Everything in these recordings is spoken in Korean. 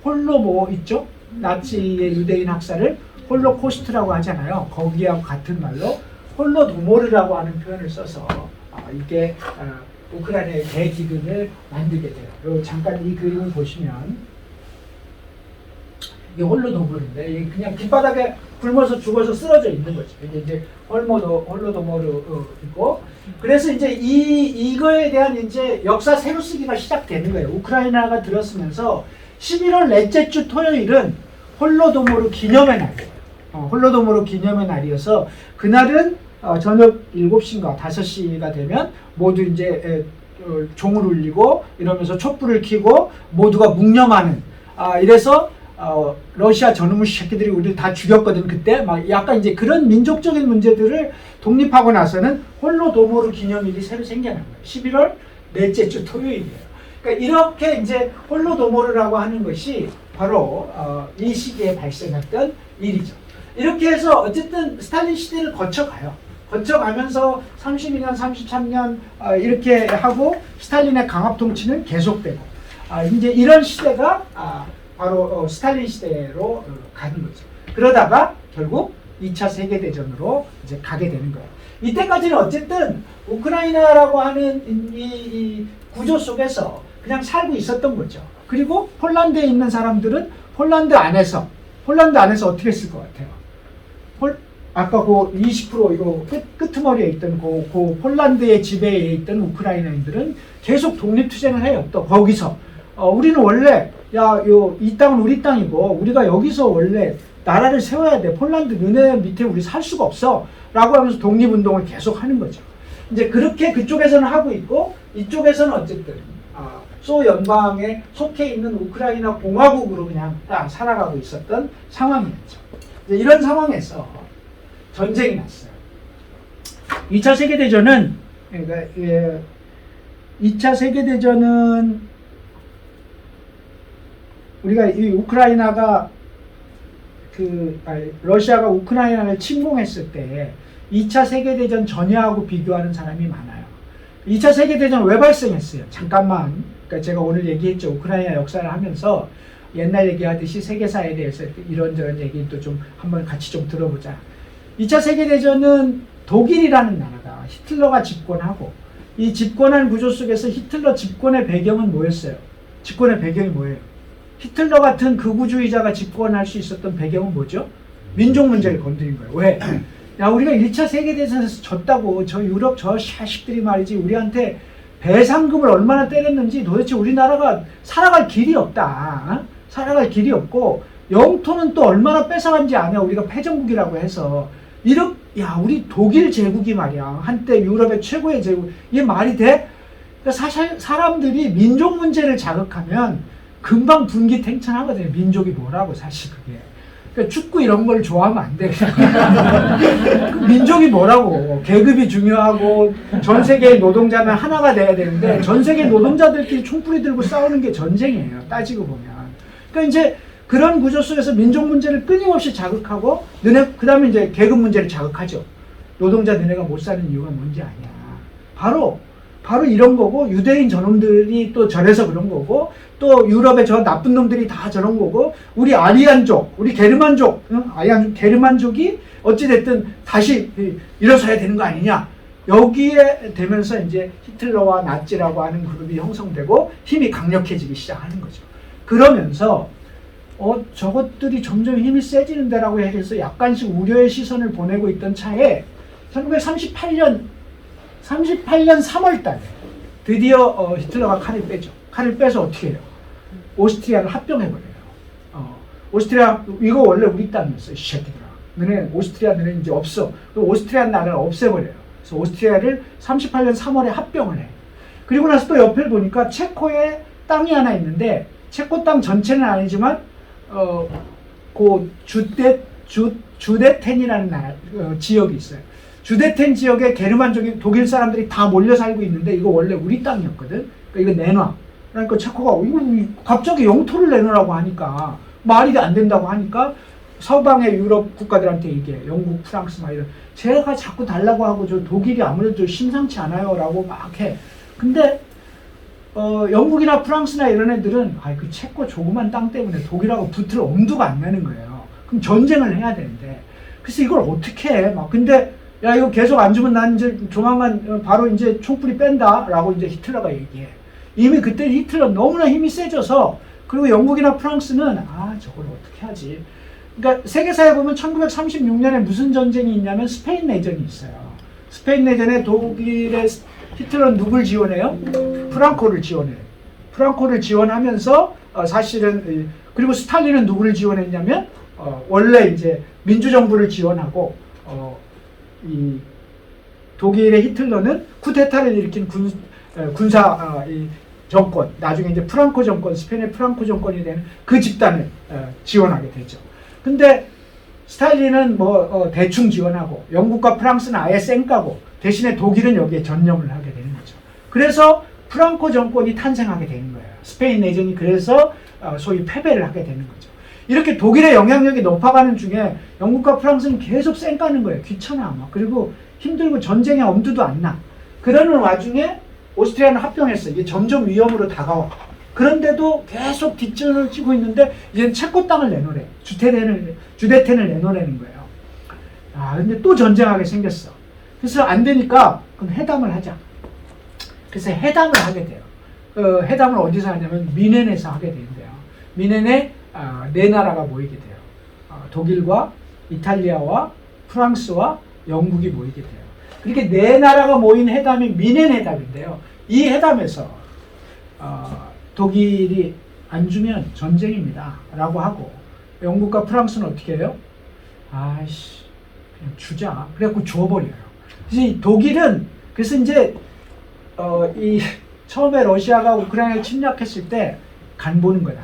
홀로모 있죠? 나치의 유대인 학살을 홀로코스트라고 하잖아요. 거기하고 같은 말로 홀로도모르라고 하는 표현을 써서 이게 우크라이나의 대기근을 만들게 돼요. 잠깐 이 그림을 보시면 이게 홀로도모르인데 그냥 길바닥에 굶어서 죽어서 쓰러져 있는 거죠. 이게 이제 홀로도모르이고 그래서 이제 이거에 대한 이제 역사 새로 쓰기가 시작되는 거예요. 우크라이나가 들었으면서 11월 넷째 주 토요일은 홀로도모르 기념의 날이에요. 홀로도모르 기념의 날이어서 그날은 저녁 7시인가 5시가 되면 모두 이제 종을 울리고 이러면서 촛불을 켜고 모두가 묵념하는 이래서 러시아 저놈의 새끼들이 우리를 다 죽였거든 그때 막 약간 이제 그런 민족적인 문제들을 독립하고 나서는 홀로도모르 기념일이 새로 생겨난 거예요. 11월 넷째 주 토요일이에요. 그러니까 이렇게 이제 홀로도모르라고 하는 것이 바로 이 시기에 발생했던 일이죠. 이렇게 해서 어쨌든 스탈린 시대를 거쳐가요. 거쳐가면서 32년, 33년 이렇게 하고 스탈린의 강압 통치는 계속되고 이제 이런 시대가 바로 스탈린 시대로 가는 거죠. 그러다가 결국 2차 세계대전으로 이제 가게 되는 거예요. 이때까지는 어쨌든 우크라이나라고 하는 이 구조 속에서 그냥 살고 있었던 거죠. 그리고 폴란드에 있는 사람들은 폴란드 안에서 어떻게 했을 것 같아요? 아까 그 20% 이거 끄트머리에 있던 그 폴란드의 지배에 있던 우크라이나인들은 계속 독립투쟁을 해요. 또 거기서 우리는 원래 이 땅은 우리 땅이고 우리가 여기서 원래 나라를 세워야 돼. 폴란드 너네 밑에 우리 살 수가 없어. 라고 하면서 독립운동을 계속 하는 거죠. 이제 그렇게 그쪽에서는 하고 있고 이쪽에서는 어쨌든 소연방에 속해 있는 우크라이나 공화국으로 그냥 딱 살아가고 있었던 상황이었죠. 이제 이런 상황에서 전쟁이 났어요. 2차 세계대전은 그러니까 2차 세계대전은 우리가 이 우크라이나가 러시아가 우크라이나를 침공했을 때 2차 세계대전 전야하고 비교하는 사람이 많아요. 2차 세계대전 왜 발생했어요? 잠깐만. 그러니까 제가 오늘 얘기했죠. 우크라이나 역사를 하면서 옛날 얘기하듯이 세계사에 대해서 이런저런 얘기도 좀 한번 같이 좀 들어보자. 2차 세계대전은 독일이라는 나라가 히틀러가 집권하고 이 집권한 구조 속에서 히틀러 집권의 배경은 뭐였어요? 집권의 배경이 뭐예요? 히틀러 같은 극우주의자가 집권할 수 있었던 배경은 뭐죠? 민족 문제를 건드린 거예요. 왜? 야, 우리가 1차 세계대전에서 졌다고 저 유럽 저 샤식들이 말이지 우리한테 배상금을 얼마나 때렸는지 도대체 우리나라가 살아갈 길이 없다. 살아갈 길이 없고 영토는 또 얼마나 뺏어간지 아냐. 우리가 패전국이라고 해서 우리 독일 제국이 말이야. 한때 유럽의 최고의 제국. 이게 말이 돼? 그러니까 사실 사람들이 민족 문제를 자극하면 금방 분기탱천하거든요. 민족이 뭐라고 사실 그게. 그러니까 축구 이런 걸 좋아하면 안 돼. 민족이 뭐라고. 계급이 중요하고 전 세계의 노동자는 하나가 돼야 되는데 전 세계 노동자들끼리 총뿌리 들고 싸우는 게 전쟁이에요. 따지고 보면. 그러니까 이제 그런 구조 속에서 민족 문제를 끊임없이 자극하고 그 다음에 이제 계급 문제를 자극하죠. 노동자 너네가 못 사는 이유가 뭔지 아냐. 바로 이런 거고 유대인 저놈들이 또 저래서 그런 거고 또 유럽의 저 나쁜 놈들이 다 저런 거고 우리 아리안족, 우리 게르만족, 게르만족이 어찌됐든 다시 일어서야 되는 거 아니냐. 여기에 되면서 이제 히틀러와 나치라고 하는 그룹이 형성되고 힘이 강력해지기 시작하는 거죠. 그러면서 저것들이 점점 힘이 세지는 데라고 해서 약간씩 우려의 시선을 보내고 있던 차에 1938년 3월 달에 드디어 히틀러가 칼을 빼죠. 칼을 빼서 어떻게 해요? 오스트리아를 합병해버려요. 오스트리아, 이거 원래 우리 땅이었어, 이 새끼들아. 너네 이제 없어. 오스트리아 나라를 없애버려요. 그래서 오스트리아를 38년 3월에 합병을 해. 그리고 나서 또 옆에 보니까 체코에 땅이 하나 있는데, 체코 땅 전체는 아니지만, 그 주데텐이라는 지역이 있어요. 주데텐 지역에 게르만족이 독일 사람들이 다 몰려 살고 있는데 이거 원래 우리 땅이었거든. 그러니까 이거 내놔. 그러니까 체코가 이거 갑자기 영토를 내놓으라고 하니까 말이 안 된다고 하니까 서방의 유럽 국가들한테 얘기해. 영국, 프랑스 막 이런. 제가 자꾸 달라고 하고 저 독일이 아무래도 심상치 않아요 라고 막 해. 근데 영국이나 프랑스나 이런 애들은 그 체코 조그만 땅 때문에 독일하고 붙을 엄두가 안 나는 거예요. 그럼 전쟁을 해야 되는데 그래서 이걸 어떻게 해? 막 근데 야 이거 계속 안 주면 난 이제 조만간 바로 이제 총불이 뺀다라고 이제 히틀러가 얘기해. 이미 그때 히틀러 너무나 힘이 세져서 그리고 영국이나 프랑스는 저걸 어떻게 하지? 그러니까 세계사에 보면 1936년에 무슨 전쟁이 있냐면 스페인 내전이 있어요. 스페인 내전에 독일의 히틀러는 누굴 지원해요? 프랑코를 지원해요. 프랑코를 지원하면서 사실은 그리고 스탈린은 누구를 지원했냐면 원래 이제 민주정부를 지원하고 이 독일의 히틀러는 쿠데타를 일으킨 군사 정권, 나중에 이제 프랑코 정권, 스페인의 프랑코 정권이 되는 그 집단을 지원하게 되죠. 근데 스탈린은 대충 지원하고 영국과 프랑스는 아예 쌩까고 대신에 독일은 여기에 전념을 하게 되는 거죠. 그래서 프랑코 정권이 탄생하게 되는 거예요. 스페인 내전이 그래서 소위 패배를 하게 되는 거죠. 이렇게 독일의 영향력이 높아가는 중에 영국과 프랑스는 계속 쌩까는 거예요. 귀찮아. 막. 그리고 힘들고 전쟁에 엄두도 안 나. 그러는 와중에 오스트리아는 합병했어. 이게 점점 위험으로 다가와. 그런데도 계속 뒷전을 치고 있는데 이제는 체코 땅을 내놓으래. 주데텐을 내놓으라는 거예요. 근데 또 전쟁하게 생겼어. 그래서 안 되니까 그럼 회담을 하자. 그래서 회담을 하게 돼요. 회담을 어디서 하냐면 미넨에서 하게 되는데요. 미넨에 네 나라가 모이게 돼요. 독일과 이탈리아와 프랑스와 영국이 모이게 돼요. 그렇게 네 나라가 모인 회담이 미넨 회담인데요. 이 회담에서 독일이 안 주면 전쟁입니다 라고 하고 영국과 프랑스는 어떻게 해요? 그냥 주자. 그래갖고 줘버려요. 그래서 이 독일은 그래서 이제 이 처음에 러시아가 우크라이나를 침략했을 때 간 보는 거다.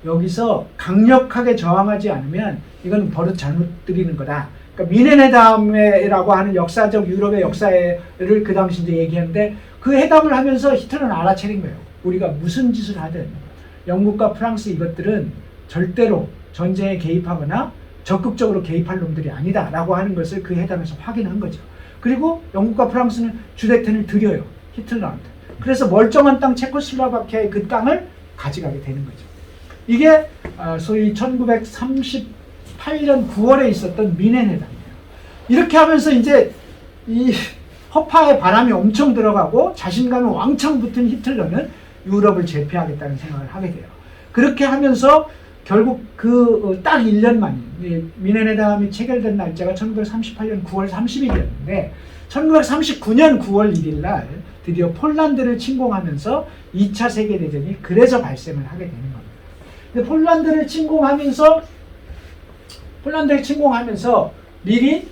여기서 강력하게 저항하지 않으면 이건 버릇 잘못 들이는 거다. 그러니까 미넨 회담이라고 하는 역사적 유럽의 역사를 그 당시 이제 얘기했는데 그 회담을 하면서 히틀러는 알아차린 거예요. 우리가 무슨 짓을 하든 영국과 프랑스 이것들은 절대로 전쟁에 개입하거나 적극적으로 개입할 놈들이 아니다라고 하는 것을 그 회담에서 확인한 거죠. 그리고 영국과 프랑스는 주데텐을 드려요. 히틀러한테. 그래서 멀쩡한 땅 체코슬로바키아의 그 땅을 가져가게 되는 거죠. 이게 소위 1938년 9월에 있었던 미넨 회담이에요. 이렇게 하면서 이제 이 허파에 바람이 엄청 들어가고 자신감이 왕창 붙은 히틀러는 유럽을 제패하겠다는 생각을 하게 돼요. 그렇게 하면서 결국 그 딱 1년 만에 미넨 회담이 체결된 날짜가 1938년 9월 30일이었는데 1939년 9월 1일 날 드디어 폴란드를 침공하면서 2차 세계대전이 그래서 발생을 하게 되는 겁니다. 근데 폴란드를 침공하면서 미리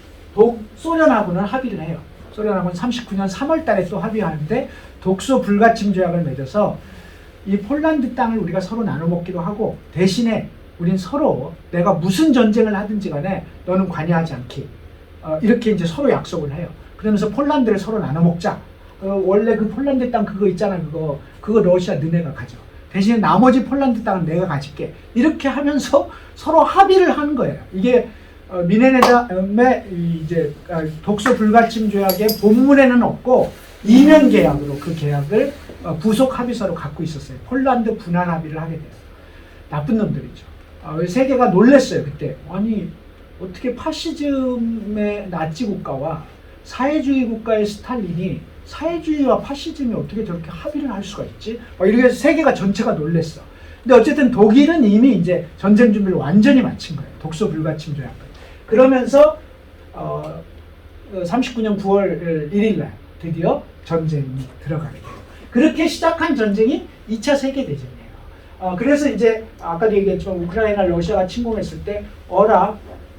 소련하고는 합의를 해요. 소련하고는 39년 3월 달에 또 합의하는데 독소 불가침 조약을 맺어서 이 폴란드 땅을 우리가 서로 나눠 먹기로 하고 대신에 우린 서로 내가 무슨 전쟁을 하든지 간에 너는 관여하지 않기. 이렇게 이제 서로 약속을 해요. 그러면서 폴란드를 서로 나눠 먹자. 원래 그 폴란드 땅 그거 있잖아. 그거 러시아 너네가 가져. 대신에 나머지 폴란드 땅은 내가 가질게. 이렇게 하면서 서로 합의를 한 거예요. 이게 미넨 회담의 이제 독소 불가침 조약의 본문에는 없고 2년 계약으로 그 계약을 부속 합의서로 갖고 있었어요. 폴란드 분할 합의를 하게 돼요. 나쁜 놈들이죠. 세계가 놀랬어요. 그때. 아니 어떻게 파시즘의 나치 국가와 사회주의 국가의 스탈린이 사회주의와 파시즘이 어떻게 저렇게 합의를 할 수가 있지? 이렇게 해서 세계가 전체가 놀랬어. 근데 어쨌든 독일은 이미 이제 전쟁 준비를 완전히 마친 거예요. 독소 불가침 조약을. 그러면서 39년 9월 1일 날 드디어 전쟁이 들어가게 돼요. 그렇게 시작한 전쟁이 2차 세계대전이에요. 그래서 이제 아까도 얘기했지만 우크라이나 러시아가 침공했을 때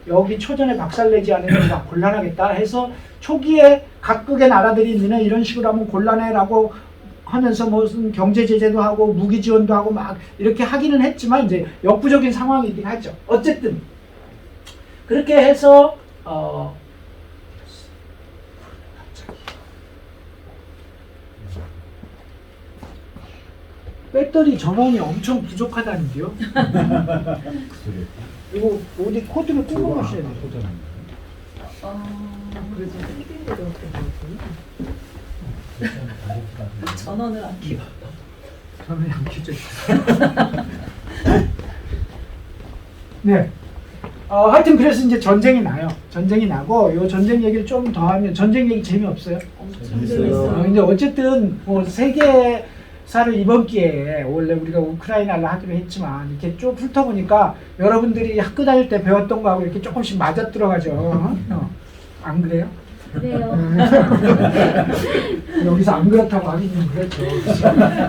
여기 초전에 박살내지 않으면 막 곤란하겠다 해서 초기에 각국의 나라들이 너네 이런 식으로 하면 곤란해라고 하면서 무슨 경제 제재도 하고 무기 지원도 하고 막 이렇게 하기는 했지만 이제 역부족인 상황이긴 하죠. 어쨌든 그렇게 해서 배터리 전원이 엄청 부족하다는데요. 이거 어디 코드를 끄고 가셔야 돼요. 그래서 전원을 아끼고. 저는 양키죠. 네. 하여튼 그래서 이제 전쟁이 나요. 전쟁이 나고 요 전쟁 얘기를 좀 더 하면 전쟁 얘기 재미없어요? 재밌어요. 근데 어쨌든 뭐 세계사를 이번 기회에 원래 우리가 우크라이나를 하기로 했지만 이렇게 쭉 훑어보니까 여러분들이 학교 다닐 때 배웠던 거하고 이렇게 조금씩 맞아 들어가죠. 안 그래요? 그래요. 여기서 안 그렇다고 하긴 좀 그렇죠.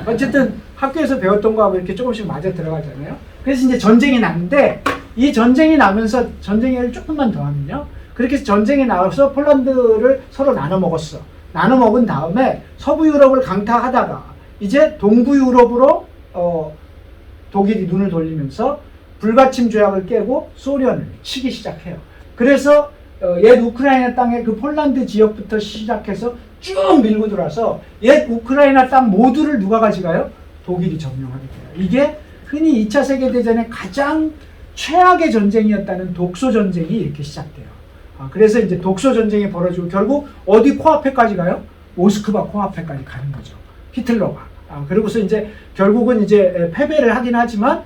어쨌든 학교에서 배웠던 거하고 이렇게 조금씩 맞아 들어가잖아요. 그래서 이제 전쟁이 났는데 이 전쟁이 나면서 전쟁을 조금만 더 하면요. 그렇게 해서 전쟁이 나와서 폴란드를 서로 나눠 먹었어. 나눠 먹은 다음에 서부 유럽을 강타하다가 이제 동부 유럽으로 독일이 눈을 돌리면서 불가침 조약을 깨고 소련을 치기 시작해요. 그래서 옛 우크라이나 땅의 그 폴란드 지역부터 시작해서 쭉 밀고 들어와서 옛 우크라이나 땅 모두를 누가 가져가요? 독일이 점령하게 돼요. 이게 흔히 2차 세계대전의 가장 최악의 전쟁이었다는 독소전쟁이 이렇게 시작돼요. 그래서 이제 독소전쟁이 벌어지고 결국 어디 코앞에까지 가요? 모스크바 코앞에까지 가는 거죠. 히틀러가. 그리고서 이제 결국은 이제 패배를 하긴 하지만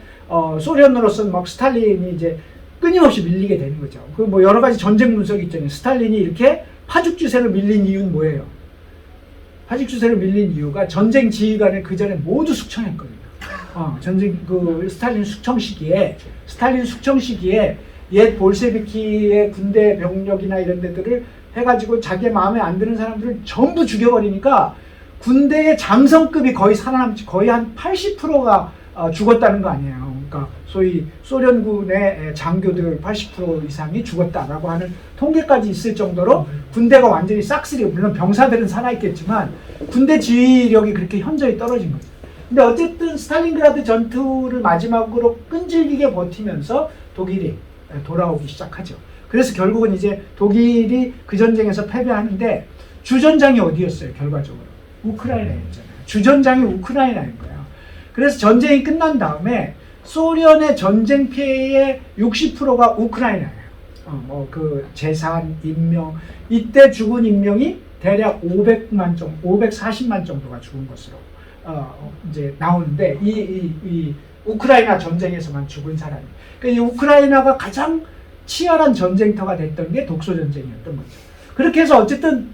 소련으로서는 막 스탈린이 이제 끊임없이 밀리게 되는 거죠. 그 뭐 여러 가지 전쟁 분석이 있잖아요. 스탈린이 이렇게 파죽지세로 밀린 이유는 뭐예요? 파죽지세로 밀린 이유가 전쟁 지휘관을 그 전에 모두 숙청했거든요. 전쟁 스탈린 숙청 시기에 옛 볼셰비키의 군대 병력이나 이런 데들을 해가지고 자기 마음에 안 드는 사람들을 전부 죽여버리니까 군대의 장성급이 거의 살아남지 거의 한 80%가 죽었다는 거 아니에요. 그러니까 소위 소련군의 장교들 80% 이상이 죽었다라고 하는 통계까지 있을 정도로 군대가 완전히 싹쓸이, 물론 병사들은 살아있겠지만 군대 지휘력이 그렇게 현저히 떨어진 거죠. 근데 어쨌든 스탈린그라드 전투를 마지막으로 끈질기게 버티면서 독일이 돌아오기 시작하죠. 그래서 결국은 이제 독일이 그 전쟁에서 패배하는데 주전장이 어디였어요? 결과적으로 우크라이나였잖아요. 주전장이 우크라이나인 거예요. 그래서 전쟁이 끝난 다음에 소련의 전쟁 피해의 60%가 우크라이나예요. 그 재산, 인명, 이때 죽은 인명이 대략 500만 정도, 540만 정도가 죽은 것으로 이제 나오는데 이 우크라이나 전쟁에서만 죽은 사람이. 그러니까 이 우크라이나가 가장 치열한 전쟁터가 됐던 게 독소전쟁이었던 거죠. 그렇게 해서 어쨌든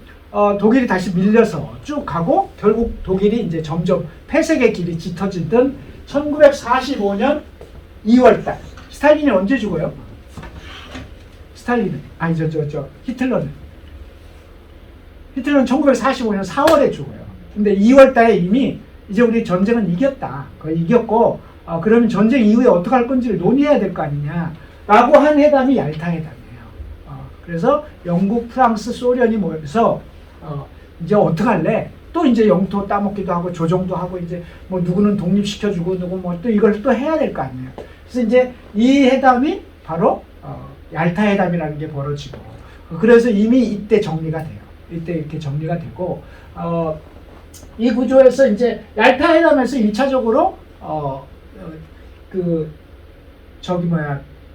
독일이 다시 밀려서 쭉 가고 결국 독일이 이제 점점 폐색의 길이 짙어지던 1945년 2월달. 스탈린이 언제 죽어요? 스탈린은 아니 히틀러는 1945년 4월에 죽어요. 근데 2월달에 이미 이제 우리 전쟁은 이겼다. 거의 이겼고 그러면 전쟁 이후에 어떻게 할 건지를 논의해야 될 거 아니냐라고 한 회담이 얄타 회담이에요. 그래서 영국, 프랑스, 소련이 모여서 이제 어떻게 할래? 또 이제 영토 따먹기도 하고 조정도 하고 이제 뭐 누구는 독립시켜주고 누구 뭐 또 이걸 또 해야 될 거 아니에요. 그래서 이제 이 회담이 바로 얄타 회담이라는 게 벌어지고 그래서 이미 이때 정리가 돼요. 이때 이렇게 정리가 되고 이 구조에서 이제 얄타 회담에서 1차적으로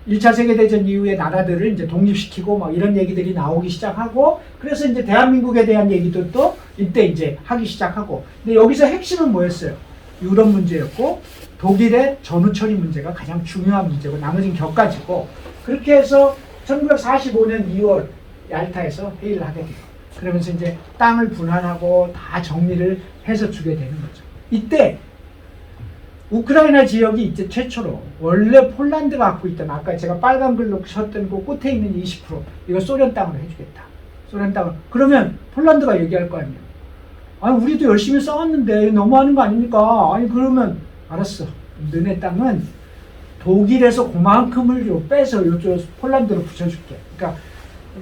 1차 세계대전 이후에 나라들을 이제 독립시키고 막 이런 얘기들이 나오기 시작하고 그래서 이제 대한민국에 대한 얘기도 또 이때 이제 하기 시작하고 근데 여기서 핵심은 뭐였어요? 유럽 문제였고 독일의 전후 처리 문제가 가장 중요한 문제고 나머지는 격가지고 그렇게 해서 1945년 2월 얄타에서 회의를 하게 돼요. 그러면서 이제 땅을 분할하고 다 정리를 해서 주게 되는 거죠. 이때 우크라이나 지역이 이제 최초로 원래 폴란드가 갖고 있던 아까 제가 빨간 글로 쳤던 그 끝에 있는 20% 이거 소련 땅으로 해주겠다. 소련 땅을 그러면 폴란드가 얘기할 거 아니에요. 아니 우리도 열심히 싸웠는데 너무하는 거 아닙니까? 아니 그러면 알았어. 너네 땅은 독일에서 그만큼을 빼서 이쪽 폴란드로 붙여줄게. 그러니까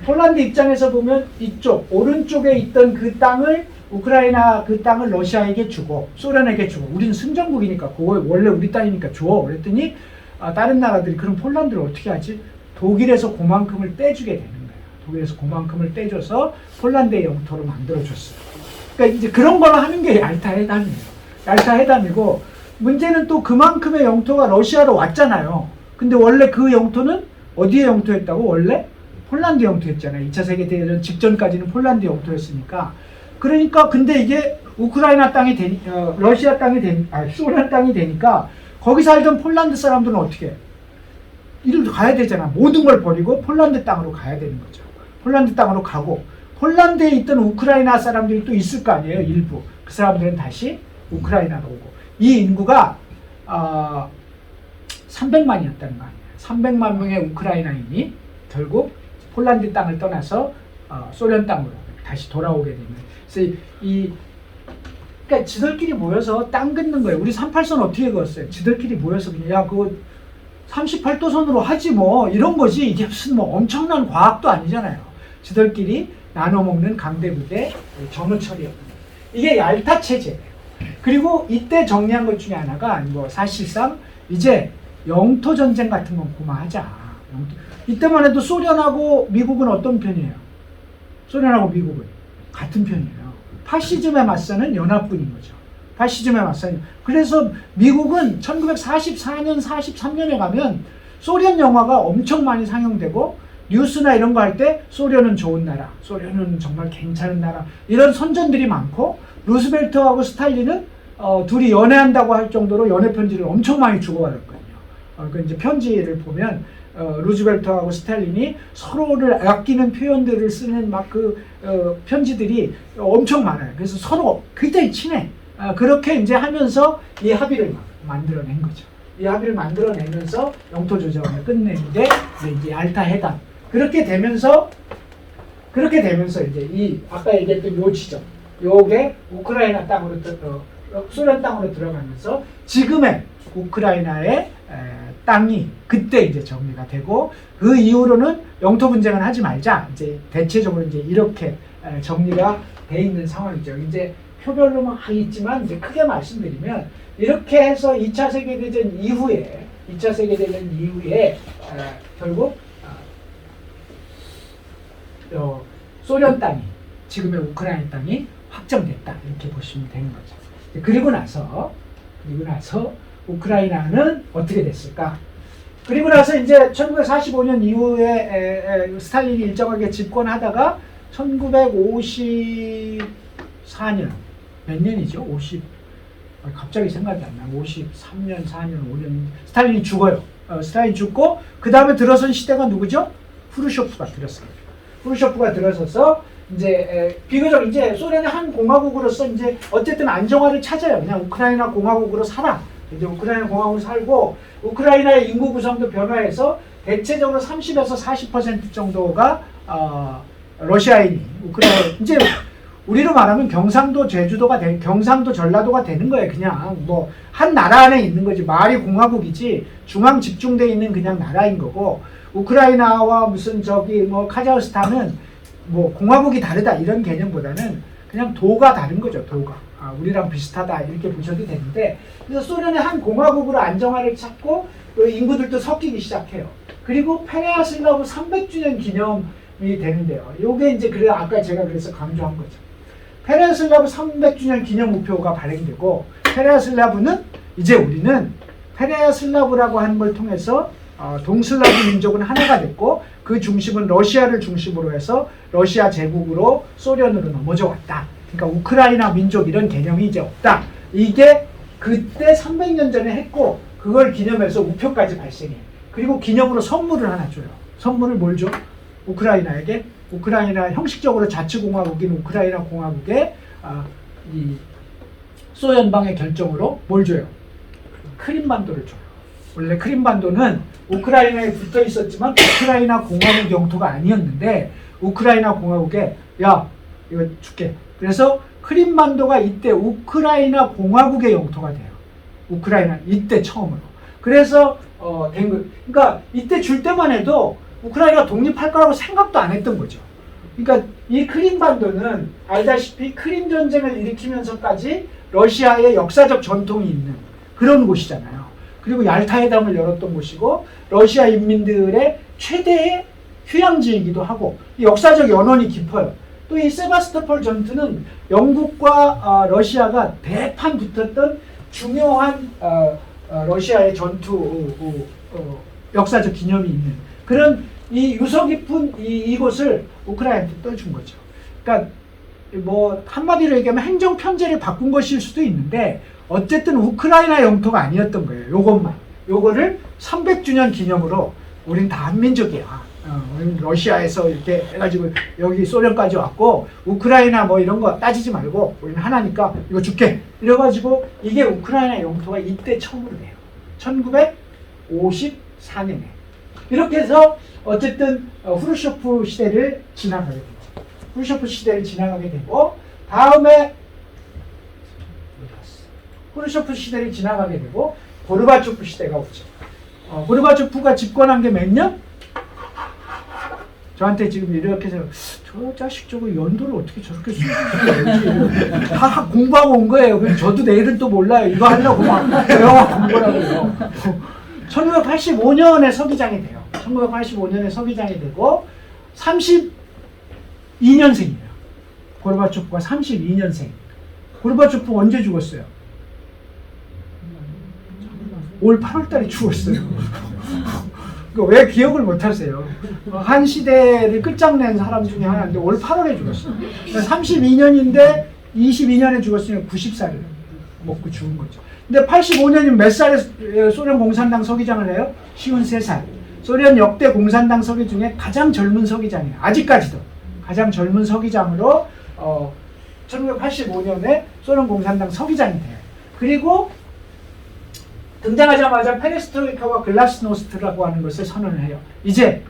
폴란드 입장에서 보면 이쪽 오른쪽에 있던 그 땅을 우크라이나 그 땅을 러시아에게 주고 소련에게 주고 우리는 승전국이니까 그거 원래 우리 땅이니까 줘. 그랬더니 다른 나라들이 그럼 폴란드를 어떻게 하지? 독일에서 그만큼을 떼주게 되는 거예요. 독일에서 그만큼을 떼줘서 폴란드의 영토로 만들어줬어요. 그러니까 이제 그런 걸 하는 게 얄타 회담이에요. 얄타 회담이고 문제는 또 그만큼의 영토가 러시아로 왔잖아요. 근데 원래 그 영토는 어디의 영토였다고? 원래 폴란드 영토였잖아요. 2차 세계대전 직전까지는 폴란드 영토였으니까. 그러니까 근데 이게 우크라이나 땅이 러시아 땅이 소련 땅이 되니까 거기 살던 폴란드 사람들은 어떻게 해? 이리로 가야 되잖아. 모든 걸 버리고 폴란드 땅으로 가야 되는 거죠. 폴란드 땅으로 가고 폴란드에 있던 우크라이나 사람들이 또 있을 거 아니에요. 일부. 그 사람들은 다시 우크라이나로 오고 이 인구가 300만이었다는 거 아니에요. 300만 명의 우크라이나인이 결국 폴란드 땅을 떠나서 소련 땅으로 다시 돌아오게 되는. 그래서 그러니까 지들끼리 모여서 땅 긋는 거예요. 우리 38선 어떻게 그었어요? 지들끼리 모여서 그냥 야 그거 38도선으로 하지 뭐 이런 거지. 이게 무슨 뭐 엄청난 과학도 아니잖아요. 지들끼리 나눠 먹는 강대국의 전후 처리였던 거예요. 이게 얄타 체제예요. 그리고 이때 정리한 것 중에 하나가 뭐 사실상 이제 영토 전쟁 같은 건 그만하자. 이때만 해도 소련하고 미국은 어떤 편이에요? 소련하고 미국은 같은 편이에요. 파시즘에 맞서는 연합군인 거죠. 파시즘에 맞서는. 그래서 미국은 1944년, 43년에 가면 소련 영화가 엄청 많이 상영되고 뉴스나 이런 거 할 때 소련은 좋은 나라, 소련은 정말 괜찮은 나라 이런 선전들이 많고 루스벨트하고 스탈린은 둘이 연애한다고 할 정도로 연애 편지를 엄청 많이 주고받았거든요. 그 이제 편지를 보면 루즈벨트하고 스탈린이 서로를 아끼는 표현들을 쓰는 막 편지들이 엄청 많아요. 그래서 서로 굉장히 친해. 그렇게 이제 하면서 이 합의를 만들어낸 거죠. 이 합의를 만들어내면서 영토 조정을 끝내는데 이제 얄타 회담. 그렇게 되면서 이제 이 아까 얘기했던 요 지점, 요게 우크라이나 땅으로 소련 땅으로 들어가면서 지금의 우크라이나의 땅이 그때 이제 정리가 되고 그 이후로는 영토 분쟁은 하지 말자. 이제 대체적으로 이제 이렇게 정리가 돼 있는 상황이죠. 이제 표별로 막 있지만 이제 크게 말씀드리면 이렇게 해서 2차 세계대전 이후에 결국 소련 땅이 지금의 우크라이나 땅이 확정됐다 이렇게 보시면 되는 거죠. 그리고 나서 우크라이나는 어떻게 됐을까? 그리고 나서 이제 1945년 이후에 스탈린이 일정하게 집권하다가 1954년 몇 년이죠? 갑자기 생각이 안 나. 53년, 4년, 5년 스탈린이 죽어요. 스탈린이 죽고 그 다음에 들어선 시대가 누구죠? 후르쇼프가 들었습니다. 후르쇼프가 들어서서 이제 비교적 이제 소련의 한 공화국으로서 이제 어쨌든 안정화를 찾아요. 그냥 우크라이나 공화국으로 살아. 이제 우크라이나 공화국으로 살고 우크라이나의 인구 구성도 변화해서 대체적으로 30에서 40% 정도가 러시아인이 우크라이나 이제 우리로 말하면 경상도 제주도가 경상도 전라도가 되는 거예요. 그냥 뭐 한 나라 안에 있는 거지. 말이 공화국이지 중앙 집중돼 있는 그냥 나라인 거고 우크라이나와 무슨 뭐 카자흐스탄은 뭐 공화국이 다르다 이런 개념보다는 그냥 도가 다른 거죠. 도가 우리랑 비슷하다 이렇게 보셔도 되는데 그래서 소련의 한 공화국으로 안정화를 찾고 또 인구들도 섞이기 시작해요. 그리고 페레아슬라브 300주년 기념이 되는데요. 요게 이제 그래 아까 제가 그래서 강조한 거죠. 페레아슬라브 300주년 기념 우표가 발행되고 페레아슬라브는 이제 우리는 페레아슬라브라고 하는 걸 통해서 동슬라브 민족은 하나가 됐고 그 중심은 러시아를 중심으로 해서 러시아 제국으로 소련으로 넘어져 왔다. 그러니까 우크라이나 민족 이런 개념이 이제 없다. 이게 그때 300년 전에 했고 그걸 기념해서 우표까지 발생해. 그리고 기념으로 선물을 하나 줘요. 선물을 뭘 줘? 우크라이나에게 우크라이나 형식적으로 자치공화국인 우크라이나 공화국의 이 소연방의 결정으로 뭘 줘요? 크림반도를 줘요. 원래 크림반도는 우크라이나에 붙어 있었지만 우크라이나 공화국 영토가 아니었는데 우크라이나 공화국에 야 이거 줄게. 그래서 크림반도가 이때 우크라이나 공화국의 영토가 돼요. 우크라이나 이때 처음으로. 그래서 된 거. 그러니까 이때 줄 때만 해도 우크라이나가 독립할 거라고 생각도 안 했던 거죠. 그러니까 이 크림반도는 알다시피 크림 전쟁을 일으키면서까지 러시아의 역사적 전통이 있는 그런 곳이잖아요. 그리고 얄타 회담을 열었던 곳이고 러시아 인민들의 최대의 휴양지이기도 하고 역사적 연원이 깊어요. 또 이 세바스토폴 전투는 영국과 러시아가 대판 붙었던 중요한 러시아의 전투 역사적 기념이 있는 그런 이 유서 깊은 이곳을 우크라이나한테 떠준 거죠. 그러니까 뭐 한마디로 얘기하면 행정 편제를 바꾼 것일 수도 있는데 어쨌든 우크라이나 영토가 아니었던 거예요. 요것만. 요거를 300주년 기념으로 우린 다 한민족이야. 우리는 러시아에서 이렇게 해가지고 여기 소련까지 왔고 우크라이나 뭐 이런 거 따지지 말고 우리는 하나니까 이거 줄게. 이래가지고 이게 우크라이나 영토가 이때 처음으로 돼요. 1954년에. 이렇게 해서 어쨌든 후르쇼프 시대를 지나가게 되죠. 후르쇼프 시대를 지나가게 되고 다음에 후르쇼프 시대를 지나가게 되고 고르바초프 시대가 오죠. 고르바초프가 집권한 게 몇 년? 저한테 지금 이렇게 해서 저 자식 저거 연도를 어떻게 저렇게 쓰는지 다 공부하고 온 거예요. 그래서 저도 내일은 또 몰라요. 이거 하려고 막 배워갖고 온 거라고요. 1985년에 서기장이 돼요. 1985년에 서기장이 되고 32년생이에요. 고르바초프가 32년생. 고르바초프 언제 죽었어요? 올 8월달에 죽었어요. 왜 기억을 못하세요? 한 시대를 끝장낸 사람 중에 하나인데 올 8월에 죽었어요. 32년인데 22년에 죽었으니까 90살을 먹고 죽은 거죠. 근데 85년이면 몇 살에 소련 공산당 서기장을 해요? 53살. 소련 역대 공산당 서기 중에 가장 젊은 서기장이에요. 아직까지도 가장 젊은 서기장으로 1985년에 소련 공산당 서기장이 돼요. 그리고 등장하자마자 페레스트로이카와 글라스노스트라고 하는 것을 선언을 해요. 이제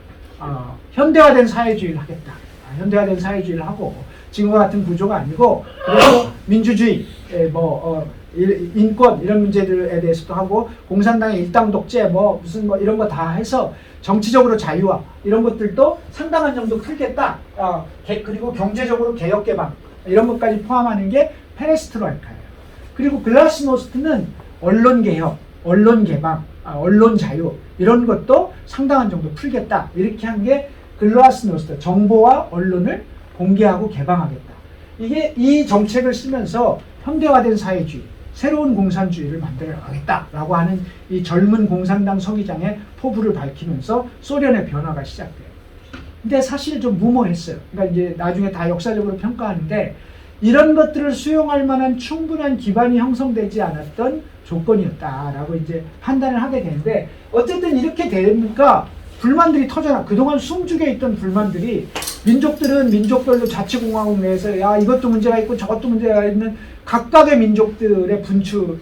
현대화된 사회주의를 하겠다. 현대화된 사회주의를 하고 지금과 같은 구조가 아니고 그래서 민주주의, 인권 이런 문제들에 대해서도 하고 공산당의 일당 독재 무슨 이런 거 다 해서 정치적으로 자유화 이런 것들도 상당한 정도 풀겠다. 그리고 경제적으로 개혁 개방 이런 것까지 포함하는 게 페레스트로이카예요. 그리고 글라스노스트는 언론 개혁, 언론 개방, 언론 자유 이런 것도 상당한 정도 풀겠다. 이렇게 한 게 글라스노스트, 정보와 언론을 공개하고 개방하겠다. 이게 이 정책을 쓰면서 현대화된 사회주의, 새로운 공산주의를 만들어가겠다라고 하는 이 젊은 공산당 서기장의 포부를 밝히면서 소련의 변화가 시작돼요. 근데 사실 좀 무모했어요. 그러니까 이제 나중에 다 역사적으로 평가하는데 이런 것들을 수용할 만한 충분한 기반이 형성되지 않았던 조건이었다라고 이제 판단을 하게 되는데 어쨌든 이렇게 되니까 불만들이 터져나. 그동안 숨죽여 있던 불만들이 민족들은 민족별로 자치공화국 내에서 야 이것도 문제가 있고 저것도 문제가 있는 각각의 민족들의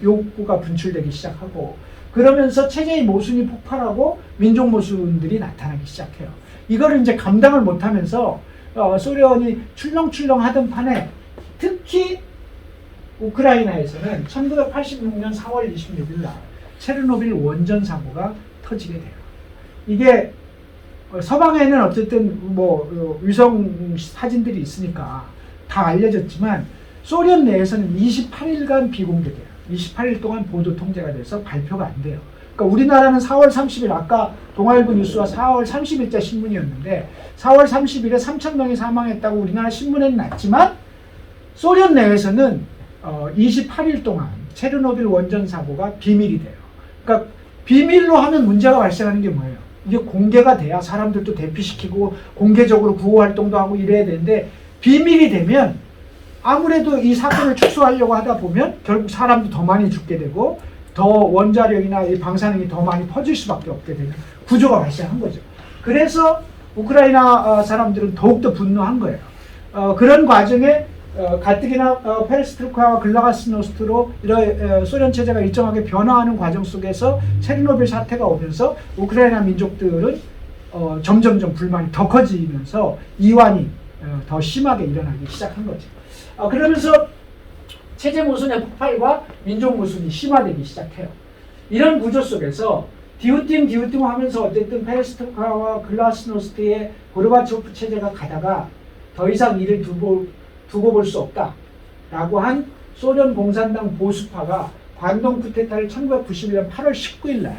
욕구가 분출되기 시작하고 그러면서 체제의 모순이 폭발하고 민족 모순들이 나타나기 시작해요. 이거를 이제 감당을 못하면서 소련이 출렁출렁 하던 판에 특히 우크라이나에서는 1986년 4월 26일 날 체르노빌 원전 사고가 터지게 돼요. 이게 서방에는 어쨌든 위성 사진들이 있으니까 다 알려졌지만 소련 내에서는 28일간 비공개돼요. 28일 동안 보도 통제가 돼서 발표가 안 돼요. 그러니까 우리나라는 4월 30일 아까 동아일보 뉴스와 4월 30일자 신문이었는데 4월 30일에 3,000명이 사망했다고 우리나라 신문에는 났지만 소련 내에서는 28일 동안 체르노빌 원전 사고가 비밀이 돼요. 그러니까 비밀로 하면 문제가 발생하는 게 뭐예요? 이게 공개가 돼야 사람들도 대피시키고 공개적으로 구호 활동도 하고 이래야 되는데 비밀이 되면 아무래도 이 사건을 축소하려고 하다 보면 결국 사람도 더 많이 죽게 되고 더 원자력이나 이 방사능이 더 많이 퍼질 수밖에 없게 되는 구조가 발생한 거죠. 그래서 우크라이나 사람들은 더욱더 분노한 거예요. 그런 과정에 가뜩이나 페레스트로이카와 글라스노스트로 소련 체제가 일정하게 변화하는 과정 속에서 체르노빌 사태가 오면서 우크라이나 민족들은 점점점 불만이 더 커지면서 이완이 더 심하게 일어나기 시작한 거죠. 그러면서 체제 모순의 폭발과 민족 모순이 심화되기 시작해요. 이런 구조 속에서 디우띵 하면서 어쨌든 페레스트로이카와 글라스노스트의 고르바초프 체제가 가다가 더 이상 이를 두고 볼 수 없다라고 한 소련 공산당 보수파가 반동 쿠데타를 1991년 8월 19일 날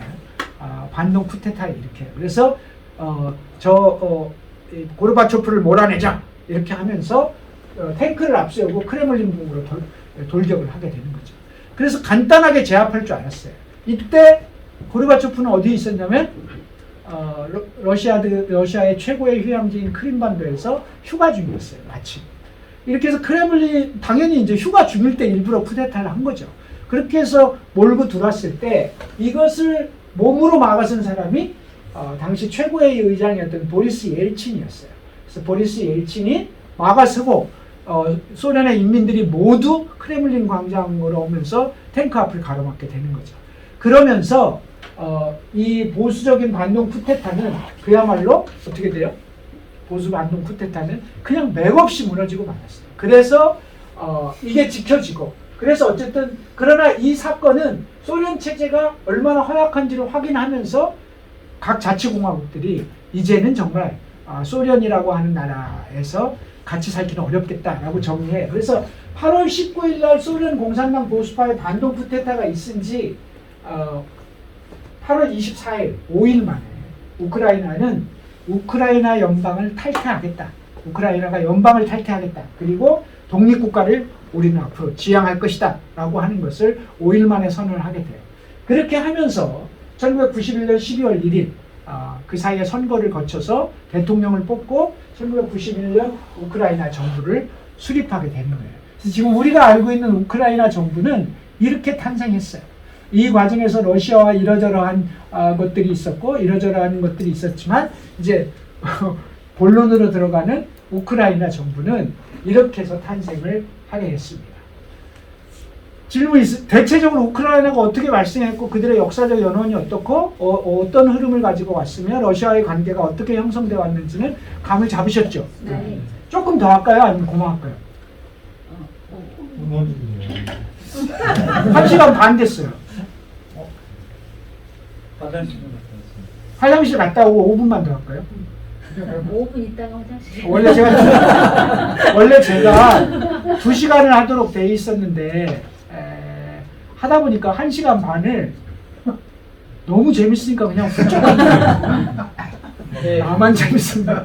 반동 쿠데타를 일으켜요. 그래서 고르바초프를 몰아내자 이렇게 하면서 탱크를 앞세우고 크레물린궁으로 돌격을 하게 되는 거죠. 그래서 간단하게 제압할 줄 알았어요. 이때 고르바초프는 어디에 있었냐면 러시아의 최고의 휴양지인 크림반도에서 휴가 중이었어요. 마침. 이렇게 해서 크렘린 당연히 이제 휴가 중일 때 일부러 쿠데타를 한 거죠. 그렇게 해서 몰고 들어왔을 때 이것을 몸으로 막아선 사람이 당시 최고의 의장이었던 보리스 옐친이었어요. 그래서 보리스 옐친이 막아서고 소련의 인민들이 모두 크렘린 광장으로 오면서 탱크 앞을 가로막게 되는 거죠. 그러면서 이 보수적인 반동 쿠데타는 그야말로 어떻게 돼요? 보수 반동 쿠데타는 그냥 맥없이 무너지고 말았어요. 그래서 이게 지켜지고 그래서 어쨌든 그러나 이 사건은 소련 체제가 얼마나 허약한지를 확인하면서 각 자치공화국들이 이제는 정말 소련이라고 하는 나라에서 같이 살기는 어렵겠다라고 정리해요. 그래서 8월 19일 날 소련 공산당 보수파의 반동 쿠데타가 있은 지 8월 24일 5일 만에 우크라이나는 우크라이나 연방을 탈퇴하겠다. 우크라이나가 연방을 탈퇴하겠다. 그리고 독립국가를 우리는 앞으로 지향할 것이다. 라고 하는 것을 5일 만에 선언을 하게 돼요. 그렇게 하면서 1991년 12월 1일 그 사이에 선거를 거쳐서 대통령을 뽑고 1991년 우크라이나 정부를 수립하게 되는 거예요. 그래서 지금 우리가 알고 있는 우크라이나 정부는 이렇게 탄생했어요. 이 과정에서 러시아와 이러저러한 것들이 있었고 이러저러한 것들이 있었지만 이제 본론으로 들어가는 우크라이나 정부는 이렇게 해서 탄생을 하게 됐습니다. 질문이 있어요. 대체적으로 우크라이나가 어떻게 발생했고 그들의 역사적 연원이 어떻고 어떤 흐름을 가지고 왔으며 러시아의 관계가 어떻게 형성되어 왔는지는 감을 잡으셨죠? 네. 조금 더 할까요? 아니면 고마할까요? 1시간 반 됐어요. 화장실 갔다 오고 5분만 더 할까요? 5분 있다가 화장실. 원래 제가 2시간을 하도록 돼 있었는데 하다 보니까 1시간 반을 너무 재밌으니까 그냥 훌쩍 나만 재밌습니다.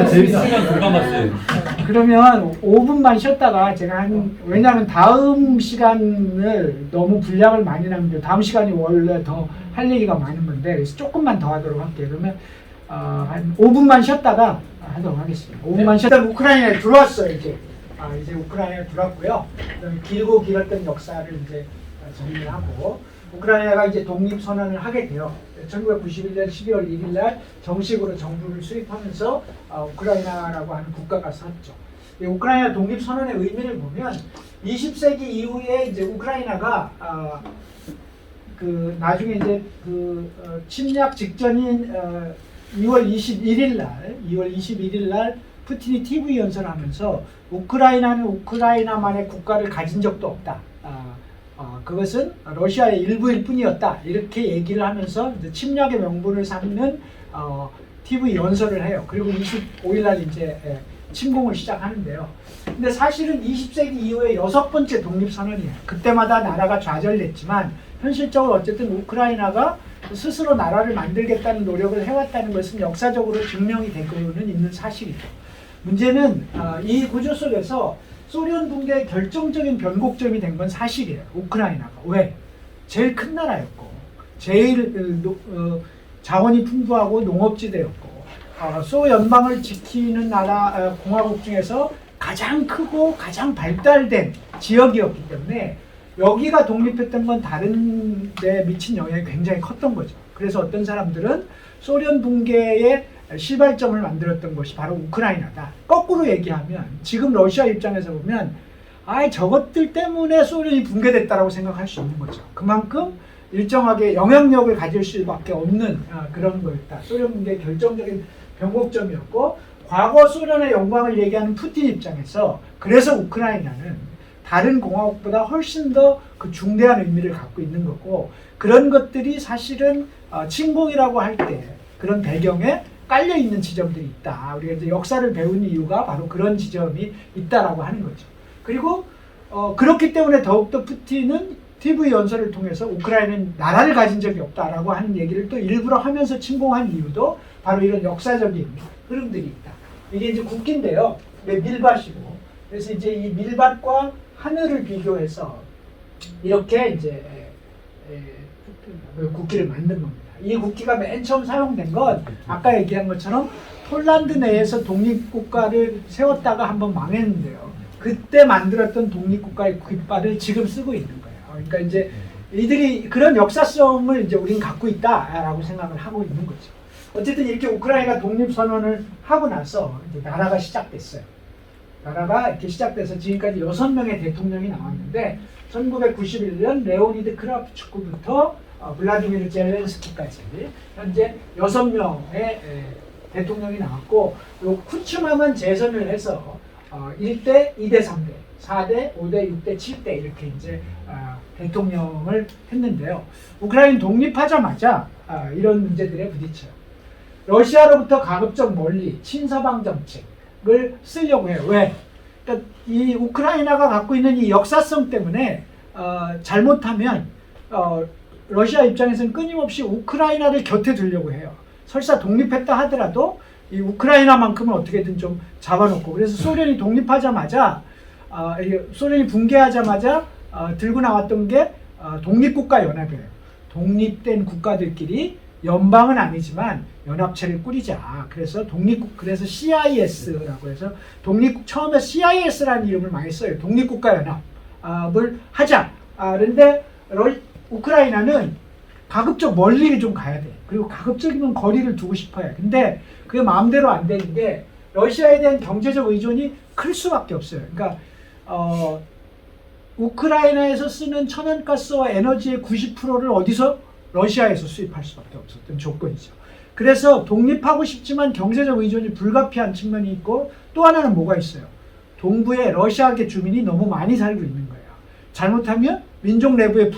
재밌으면 금방 봤어요. 그러면 5분만 쉬었다가 제가 왜냐하면 다음 시간을 너무 분량을 많이 남겨 다음 시간이 원래 더 할 얘기가 많은 건데 그래서 조금만 더 하도록 할게요. 그러면 한 5분만 쉬었다가 하도록 하겠습니다. 5분만 쉬었다가 우크라이나에 들어왔어요. 이제 우크라이나에 들어왔고요. 그다음에 길고 길었던 역사를 이제 정리를 하고 우크라이나가 이제 독립선언을 하게 돼요. 1991년 12월 1일 날 정식으로 정부를 수립하면서 우크라이나라고 하는 국가가 섰죠. 우크라이나 독립선언의 의미를 보면 20세기 이후에 이제 우크라이나가 나중에 이제 침략 직전인 2월 21일 날 푸틴이 TV 연설을 하면서 우크라이나는 우크라이나만의 국가를 가진 적도 없다. 그것은 러시아의 일부일 뿐이었다. 이렇게 얘기를 하면서 이제 침략의 명분을 삼는 TV 연설을 해요. 그리고 25일 날 이제 침공을 시작하는데요. 근데 사실은 20세기 이후에 6번째 독립선언이에요. 그때마다 나라가 좌절됐지만 현실적으로 어쨌든 우크라이나가 스스로 나라를 만들겠다는 노력을 해왔다는 것은 역사적으로 증명이 되고는 있는 사실이죠. 문제는 이 구조 속에서 소련 붕괴의 결정적인 변곡점이 된 건 사실이에요. 우크라이나가. 왜? 제일 큰 나라였고 제일 자원이 풍부하고 농업지대였고 소연방을 지키는 나라 공화국 중에서 가장 크고 가장 발달된 지역이었기 때문에 여기가 독립했던 건 다른 데 미친 영향이 굉장히 컸던 거죠. 그래서 어떤 사람들은 소련 붕괴의 시발점을 만들었던 것이 바로 우크라이나다. 거꾸로 얘기하면 지금 러시아 입장에서 보면 저것들 때문에 소련이 붕괴됐다라고 생각할 수 있는 거죠. 그만큼 일정하게 영향력을 가질 수밖에 없는 그런 거였다. 소련 붕괴의 결정적인 변곡점이었고 과거 소련의 영광을 얘기하는 푸틴 입장에서 그래서 우크라이나는 다른 공화국보다 훨씬 더 그 중대한 의미를 갖고 있는 거고 그런 것들이 사실은 침공이라고 할 때 그런 배경에 깔려 있는 지점들이 있다. 우리가 이제 역사를 배운 이유가 바로 그런 지점이 있다라고 하는 거죠. 그리고 그렇기 때문에 더욱더 푸틴은 TV 연설을 통해서 우크라이나는 나라를 가진 적이 없다라고 하는 얘기를 또 일부러 하면서 침공한 이유도 바로 이런 역사적인 흐름들이 있다. 이게 이제 국기인데요. 밀밭이고 그래서 이제 이 밀밭과 하늘을 비교해서 이렇게 이제 국기를 만든 겁니다. 이 국기가 맨 처음 사용된 건 아까 얘기한 것처럼 폴란드 내에서 독립국가를 세웠다가 한번 망했는데요. 그때 만들었던 독립국가의 깃발을 지금 쓰고 있는 거예요. 그러니까 이제 이들이 그런 역사성을 이제 우리는 갖고 있다라고 생각을 하고 있는 거죠. 어쨌든 이렇게 우크라이나가 독립선언을 하고 나서 이제 나라가 시작됐어요. 나라가 이렇게 시작돼서 지금까지 6명의 대통령이 나왔는데 1991년 레오니드 크라프추크부터 블라디미르 젤렌스키까지 현재 6명의 대통령이 나왔고 요 쿠츠마만 재선을 해서 1대, 2대, 3대, 4대, 5대, 6대, 7대 이렇게 이제 대통령을 했는데요. 우크라이나 독립하자마자 이런 문제들에 부딪혀요. 러시아로부터 가급적 멀리 친서방 정책을 쓰려고 해요. 왜? 그러니까 이 우크라이나가 갖고 있는 이 역사성 때문에 잘못하면 러시아 입장에서는 끊임없이 우크라이나를 곁에 두려고 해요. 설사 독립했다 하더라도 이 우크라이나만큼은 어떻게든 좀 잡아놓고 그래서 소련이 독립하자마자 소련이 붕괴하자마자 들고 나왔던 게 독립국가 연합이에요. 독립된 국가들끼리 연방은 아니지만 연합체를 꾸리자. 그래서 그래서 CIS라고 해서 처음에 CIS라는 이름을 많이 써요. 독립국가 연합을 하자. 그런데 우크라이나는 가급적 멀리 좀 가야 돼. 그리고 가급적이면 거리를 두고 싶어요. 근데 그게 마음대로 안 되는 게 러시아에 대한 경제적 의존이 클 수밖에 없어요. 그러니까 우크라이나에서 쓰는 천연가스와 에너지의 90%를 어디서? 러시아에서 수입할 수밖에 없었던 조건이죠. 그래서 독립하고 싶지만 경제적 의존이 불가피한 측면이 있고 또 하나는 뭐가 있어요? 동부에 러시아계 주민이 너무 많이 살고 있는 거예요. 잘못하면 민족 내부의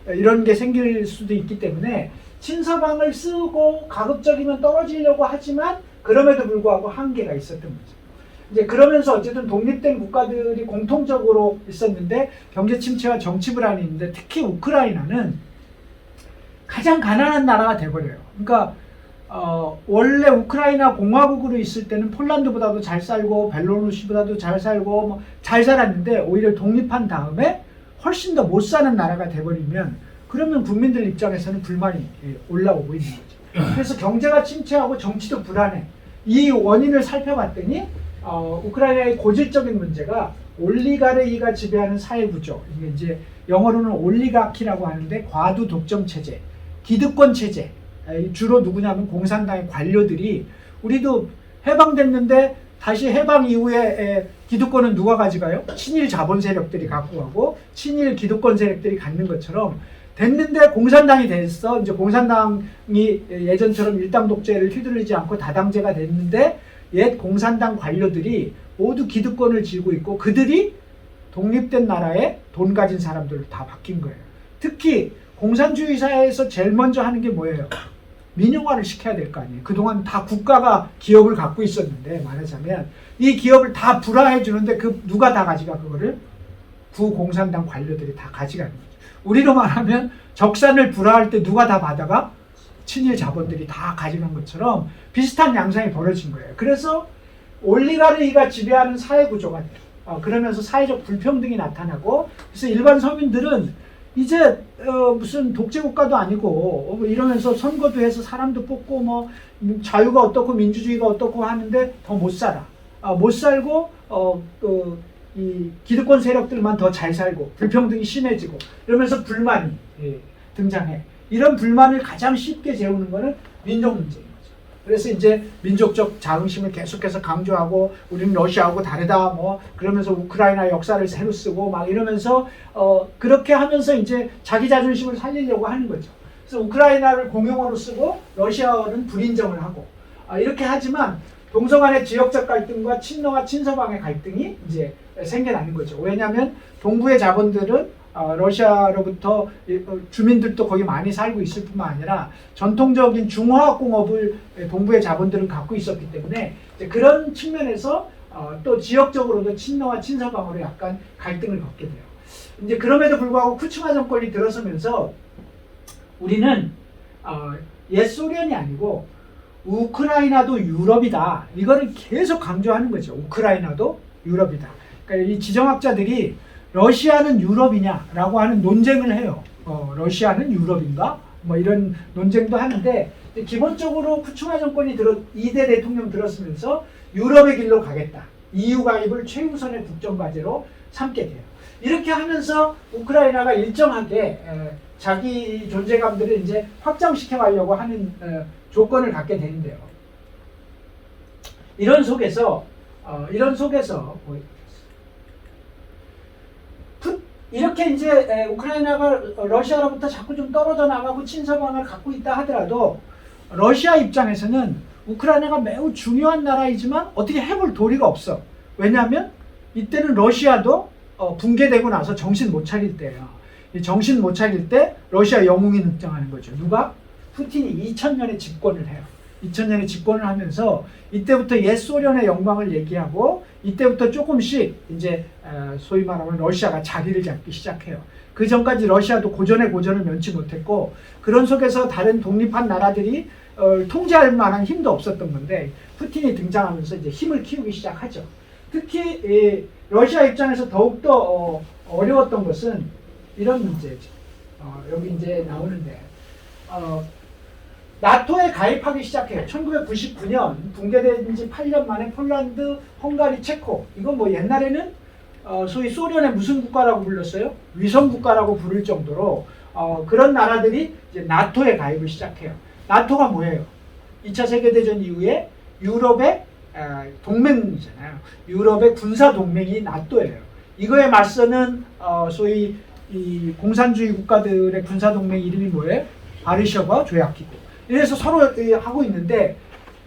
이런 게 생길 수도 있기 때문에 친서방을 쓰고 가급적이면 떨어지려고 하지만 그럼에도 불구하고 한계가 있었던 거죠. 이제 그러면서 어쨌든 독립된 국가들이 공통적으로 있었는데 경제 침체와 정치 불안이 있는데 특히 우크라이나는 가장 가난한 나라가 돼버려요. 그러니까 원래 우크라이나 공화국으로 있을 때는 폴란드보다도 잘 살고 벨로루시보다도 잘 살고 뭐 잘 살았는데 오히려 독립한 다음에 훨씬 더 못 사는 나라가 돼버리면 그러면 국민들 입장에서는 불만이 올라오고 있는 거죠. 그래서 경제가 침체하고 정치도 불안해. 이 원인을 살펴봤더니 우크라이나의 고질적인 문제가 올리가르히가 지배하는 사회 구조. 이게 이제 영어로는 올리가키라고 하는데 과도 독점 체제, 기득권 체제. 주로 누구냐면 공산당의 관료들이 우리도 해방됐는데 다시 해방 이후에 기득권은 누가 가져가요? 친일 자본 세력들이 갖고 가고 친일 기득권 세력들이 갖는 것처럼 됐는데 공산당이 됐어. 이제 공산당이 예전처럼 일당 독재를 휘두르지 않고 다당제가 됐는데 옛 공산당 관료들이 모두 기득권을 쥐고 있고 그들이 독립된 나라에 돈 가진 사람들로 다 바뀐 거예요. 특히 공산주의 사회에서 제일 먼저 하는 게 뭐예요? 민영화를 시켜야 될 거 아니에요. 그동안 다 국가가 기업을 갖고 있었는데 말하자면 이 기업을 다 불화해 주는데 누가 다 가져가 그거를? 구공산당 관료들이 다 가져가는 거죠. 우리로 말하면 적산을 불화할 때 누가 다 받아가? 친일 자본들이 다 가져간 것처럼 비슷한 양상이 벌어진 거예요. 그래서 올리가르히가 지배하는 사회 구조가 돼요. 그러면서 사회적 불평등이 나타나고 그래서 일반 서민들은 이제 무슨 독재국가도 아니고 이러면서 선거도 해서 사람도 뽑고 뭐 자유가 어떻고 민주주의가 어떻고 하는데 더 못 살아. 못 살고 이 기득권 세력들만 더 잘 살고 불평등이 심해지고 이러면서 불만이 등장해. 이런 불만을 가장 쉽게 재우는 거는 민족 문제인 거죠. 그래서 이제 민족적 자긍심을 계속해서 강조하고 우리는 러시아하고 다르다 뭐 그러면서 우크라이나 역사를 새로 쓰고 막 이러면서 그렇게 하면서 이제 자기 자존심을 살리려고 하는 거죠. 그래서 우크라이나를 공용어로 쓰고 러시아어는 불인정을 하고 이렇게 하지만 동서간의 지역적 갈등과 친러와 친서방의 갈등이 이제 생겨나는 거죠. 왜냐하면 동부의 자본들은 러시아로부터 주민들도 거기 많이 살고 있을 뿐만 아니라 전통적인 중화학공업을 동부의 자본들은 갖고 있었기 때문에 이제 그런 측면에서 또 지역적으로도 친러와 친서방으로 약간 갈등을 겪게 돼요. 이제 그럼에도 불구하고 쿠츠마 정권이 들어서면서 우리는 옛 소련이 아니고 우크라이나도 유럽이다. 이거를 계속 강조하는 거죠. 우크라이나도 유럽이다. 그러니까 이 지정학자들이 러시아는 유럽이냐라고 하는 논쟁을 해요. 러시아는 유럽인가? 뭐 이런 논쟁도 하는데 기본적으로 쿠츠마 정권이 2대 대통령 들었으면서 유럽의 길로 가겠다. EU 가입을 최우선의 국정과제로 삼게 돼요. 이렇게 하면서 우크라이나가 일정하게 자기 존재감들을 이제 확장시켜 가려고 하는 조건을 갖게 되는데요. 이런 속에서 이렇게 이제 우크라이나가 러시아로부터 자꾸 좀 떨어져 나가고 친서방을 갖고 있다 하더라도 러시아 입장에서는 우크라이나가 매우 중요한 나라이지만 어떻게 해볼 도리가 없어. 왜냐하면 이때는 러시아도 붕괴되고 나서 정신 못 차릴 때예요. 이 정신 못 차릴 때 러시아 영웅이 등장하는 거죠. 누가? 푸틴이 2000년에 집권을 해요. 2000년에 집권을 하면서 이때부터 옛 소련의 영광을 얘기하고 이때부터 조금씩 이제 소위 말하면 러시아가 자리를 잡기 시작해요. 그 전까지 러시아도 고전의 고전을 면치 못했고 그런 속에서 다른 독립한 나라들이 통제할 만한 힘도 없었던 건데 푸틴이 등장하면서 이제 힘을 키우기 시작하죠. 특히 러시아 입장에서 더욱더 어려웠던 것은 이런 문제죠. 여기 이제 나오는데 나토에 가입하기 시작해요. 1999년 붕괴된 지 8년 만에 폴란드, 헝가리, 체코. 이건 뭐 옛날에는 소위 소련의 무슨 국가라고 불렀어요? 위성 국가라고 부를 정도로 그런 나라들이 이제 나토에 가입을 시작해요. 나토가 뭐예요? 2차 세계대전 이후에 유럽의 동맹이잖아요. 유럽의 군사 동맹이 나토예요. 이거에 맞서는 소위 이 공산주의 국가들의 군사 동맹 이름이 뭐예요? 바르샤바 조약기구. 이래서 서로 하고 있는데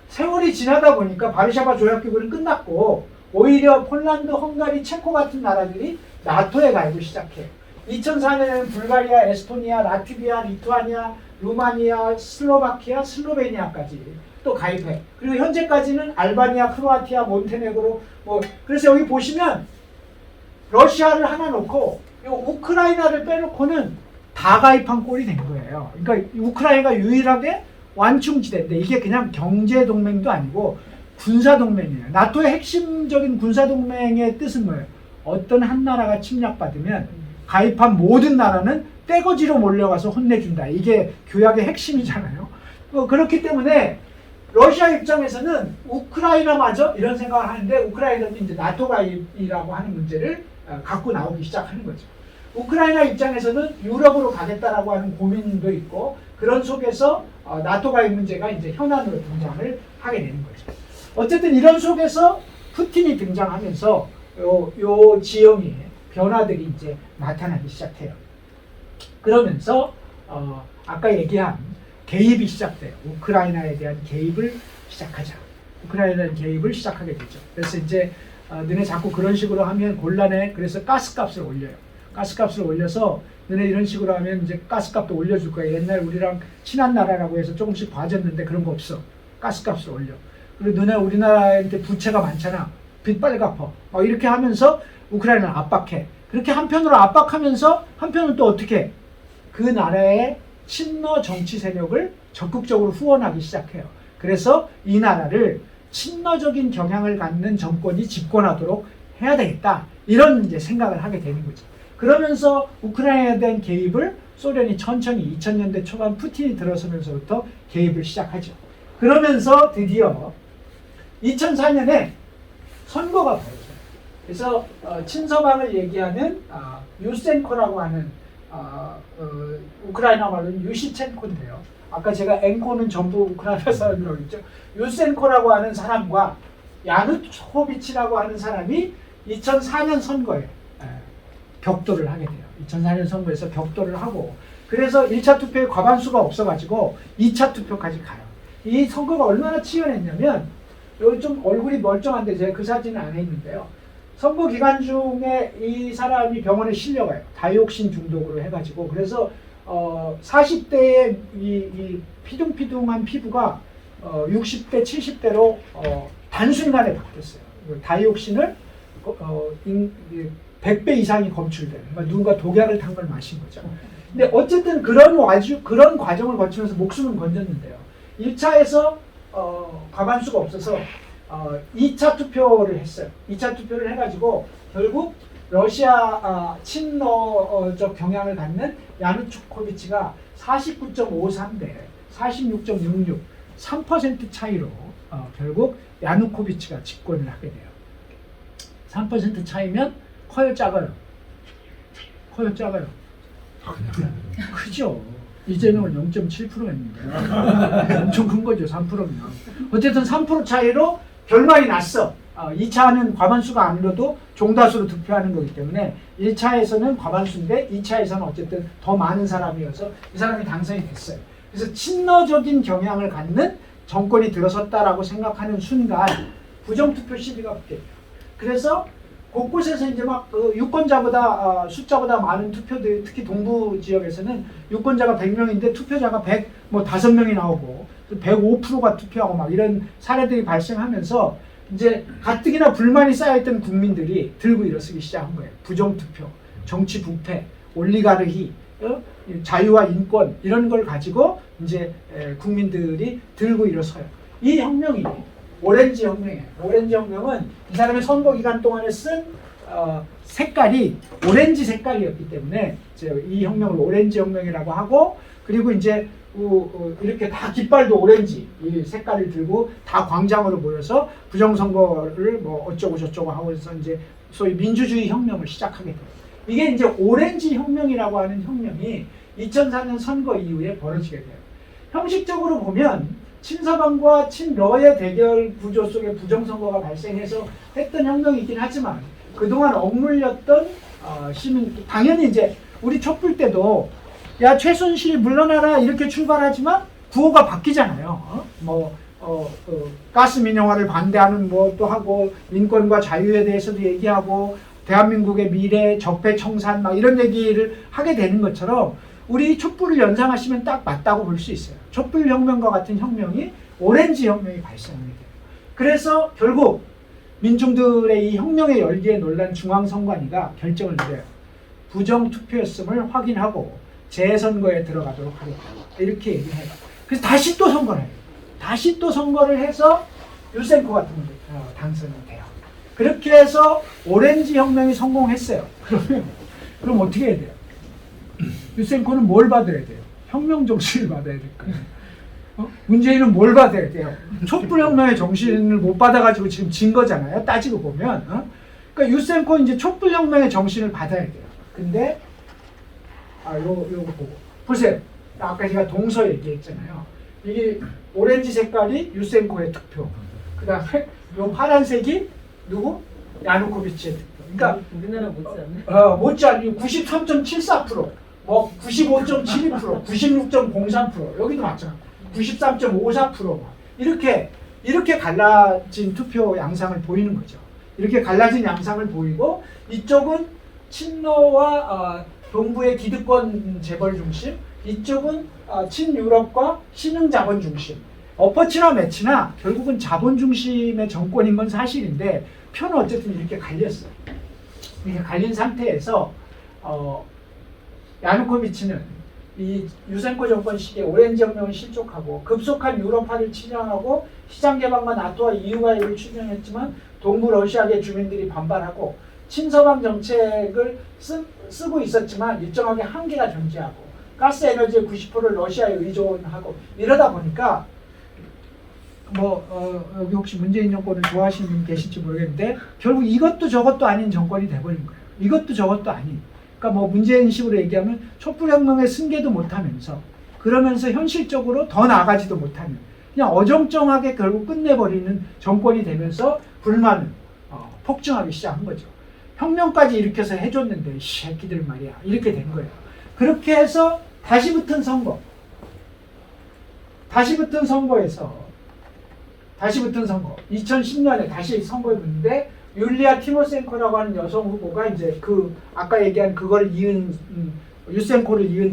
세월이 지나다 보니까 바르샤바 조약기구는 끝났고 오히려 폴란드, 헝가리, 체코 같은 나라들이 나토에 가입을 시작해요. 2004년에는 불가리아, 에스토니아, 라트비아, 리투아니아, 루마니아, 슬로바키아, 슬로베니아까지 또 가입해. 그리고 현재까지는 알바니아, 크로아티아, 몬테네그로 그래서 여기 보시면 러시아를 하나 놓고 우크라이나를 빼놓고는 다 가입한 꼴이 된 거예요. 그러니까 우크라이나가 유일하게 완충지대인데 이게 그냥 경제 동맹도 아니고 군사 동맹이에요. 나토의 핵심적인 군사 동맹의 뜻은 뭐예요? 어떤 한 나라가 침략받으면 가입한 모든 나라는 떼거지로 몰려가서 혼내준다. 이게 규약의 핵심이잖아요. 그렇기 때문에 러시아 입장에서는 우크라이나마저 이런 생각을 하는데 우크라이나도 이제 나토 가입이라고 하는 문제를 갖고 나오기 시작하는 거죠. 우크라이나 입장에서는 유럽으로 가겠다라고 하는 고민도 있고 그런 속에서 나토 가입 문제가 이제 현안으로 등장을 하게 되는 거죠. 어쨌든 이런 속에서 푸틴이 등장하면서 요 지형의 변화들이 이제 나타나기 시작해요. 그러면서 아까 얘기한 개입이 시작돼요. 우크라이나에 대한 개입을 시작하자. 우크라이나에 대한 개입을 시작하게 되죠. 그래서 이제 너네 자꾸 그런 식으로 하면 곤란해. 그래서 가스값을 올려요. 가스값을 올려서 너네 이런 식으로 하면 이제 가스값도 올려줄 거야. 옛날 우리랑 친한 나라라고 해서 조금씩 봐줬는데 그런 거 없어. 가스값을 올려. 그리고 너네 우리나라한테 부채가 많잖아. 빚 빨리 갚아. 막 이렇게 하면서 우크라이나를 압박해. 그렇게 한편으로 압박하면서 한편은 또 어떻게 해? 그 나라의 친러 정치 세력을 적극적으로 후원하기 시작해요. 그래서 이 나라를 친러적인 경향을 갖는 정권이 집권하도록 해야 되겠다. 이런 이제 생각을 하게 되는 거죠. 그러면서 우크라이나에 대한 개입을 소련이 천천히 2000년대 초반 푸틴이 들어서면서부터 개입을 시작하죠. 그러면서 드디어 2004년에 선거가 벌어져요. 그래서 친서방을 얘기하는 유센코라고 하는 우크라이나 말로는 유시첸코인데요. 아까 제가 앵코는 전부 우크라이나 사람이라고 했죠. 유센코라고 하는 사람과 야누코비치라고 하는 사람이 2004년 선거에 격돌을 하게 돼요. 2004년 선거에서 격돌을 하고 그래서 1차 투표에 과반수가 없어가지고 2차 투표까지 가요. 이 선거가 얼마나 치열했냐면 여기 좀 얼굴이 멀쩡한데 제가 그 사진을 안 했는데요. 선거 기간 중에 이 사람이 병원에 실려가요. 다이옥신 중독으로 해가지고 그래서 40대의 이 피둥피둥한 피부가 60대, 70대로 단순간에 바뀌었어요. 다이옥신을 100배 이상이 검출되는, 누군가 독약을 탄 걸 마신 거죠. 근데 어쨌든 그런 과정을 거치면서 목숨은 건졌는데요. 1차에서 과반수가 없어서 2차 투표를 했어요. 2차 투표를 해가지고 결국 러시아 친러적 경향을 갖는 야누코비치가 49.53대 46.66 3% 차이로 결국 야누코비치가 집권을 하게 돼요. 3% 차이면 커요, 작아요? 커요, 작아요? 크죠. 이재명은 0.7%였는데 엄청 큰 거죠. 3%면. 어쨌든 3% 차이로 결말이 났어. 2차는 과반수가 아니라도 종다수로 득표하는 거기 때문에 1차에서는 과반수인데 2차에서는 어쨌든 더 많은 사람이어서 이 사람이 당선이 됐어요. 그래서 친러적인 경향을 갖는 정권이 들어섰다라고 생각하는 순간 부정투표 시비가 붙게 돼요. 그래서 곳곳에서 이제 막 유권자보다 숫자보다 많은 투표들, 특히 동부 지역에서는 유권자가 100명인데 투표자가 105명이 나오고 105%가 투표하고 막 이런 사례들이 발생하면서 이제 가뜩이나 불만이 쌓여있던 국민들이 들고 일어서기 시작한 거예요. 부정투표, 정치 부패, 올리가르히, 자유와 인권 이런 걸 가지고 이제 국민들이 들고 일어서요. 이 혁명이 오렌지 혁명이에요. 오렌지 혁명은 이 사람의 선거 기간 동안에 쓴 색깔이 오렌지 색깔이었기 때문에 이 혁명을 오렌지 혁명이라고 하고, 그리고 이제 이렇게 다 깃발도 오렌지 이 색깔을 들고 다 광장으로 모여서 부정선거를 뭐 어쩌고 저쩌고 하고 해서 이제 소위 민주주의 혁명을 시작하게 돼요. 이게 이제 오렌지 혁명이라고 하는 혁명이 2004년 선거 이후에 벌어지게 돼요. 형식적으로 보면 친서방과 친러의 대결 구조 속에 부정선거가 발생해서 했던 혁명이긴 하지만 그동안 억눌렸던 시민, 당연히 이제 우리 촛불 때도 야 최순실이 물러나라 이렇게 출발하지만 구호가 바뀌잖아요. 가스 민영화를 반대하는 뭐 또 하고 인권과 자유에 대해서도 얘기하고 대한민국의 미래, 적폐 청산 막 이런 얘기를 하게 되는 것처럼 우리 촛불을 연상하시면 딱 맞다고 볼 수 있어요. 촛불 혁명과 같은 혁명이 오렌지 혁명이 발생하게 돼요. 그래서 결국 민중들의 이 혁명의 열기에 놀란 중앙선관위가 결정을 내려요. 부정투표였음을 확인하고 재선거에 들어가도록 하겠다. 이렇게 얘기해요. 그래서 다시 또 선거를 해요. 다시 또 선거를 해서 유센코 같은 분들 당선이 돼요. 그렇게 해서 오렌지 혁명이 성공했어요. 그럼 어떻게 해야 돼요? 유센코는 뭘 받아야 돼요? 혁명 정신을 받아야 될 거예요. 문재인은 뭘 받아야 돼요? 촛불 혁명의 정신을 못 받아가지고 지금 진 거잖아요. 따지고 보면. 그러니까 유센코 이제 촛불 혁명의 정신을 받아야 돼요. 근데 요거 보고 보세요. 아까 제가 동서 얘기했잖아요. 이게 오렌지 색깔이 유센코의 득표. 그 다음에 요 파란색이 누구? 야누코비치의 득표. 그러니까 우리나라 못지않네. 못지않게 93.74%, 뭐 95.72%, 96.03%, 여기도 마찬가지. 93.54% 이렇게 갈라진 투표 양상을 보이는 거죠. 이렇게 갈라진 양상을 보이고 이쪽은 친러와 동부의 기득권 재벌 중심, 이쪽은 친유럽과 신흥자본 중심. 엎어치나 매치나 결국은 자본 중심의 정권인 건 사실인데 표는 어쨌든 이렇게 갈렸어요. 이렇게 갈린 상태에서 야누코비치는 이 유센코 정권 시기에 오렌지 혁명을 실족하고 급속한 유럽화를 치장하고 시장 개방과 나토와 EU 가입을 추진했지만 동부 러시아계 주민들이 반발하고 친서방 정책을 쓰고 있었지만 일정하게 한계가 존재하고 가스 에너지의 90%를 러시아에 의존하고 이러다 보니까 여기 혹시 문재인 정권을 좋아하시는 분 계실지 모르겠는데 결국 이것도 저것도 아닌 정권이 돼버린 거예요. 이것도 저것도 아닌. 그러니까 문재인식으로 얘기하면 촛불혁명의 승계도 못하면서 그러면서 현실적으로 더 나아가지도 못하는 그냥 어정쩡하게 결국 끝내버리는 정권이 되면서 불만은 폭증하기 시작한 거죠. 혁명까지 일으켜서 해줬는데 이 새끼들 말이야 이렇게 된 거예요. 그렇게 해서 다시 붙은 선거에서 다시 붙은 선거 2010년에 다시 선거에 붙는데 율리아 티모센코라고 하는 여성 후보가 이제 아까 얘기한 그걸 이은 유센코를 이은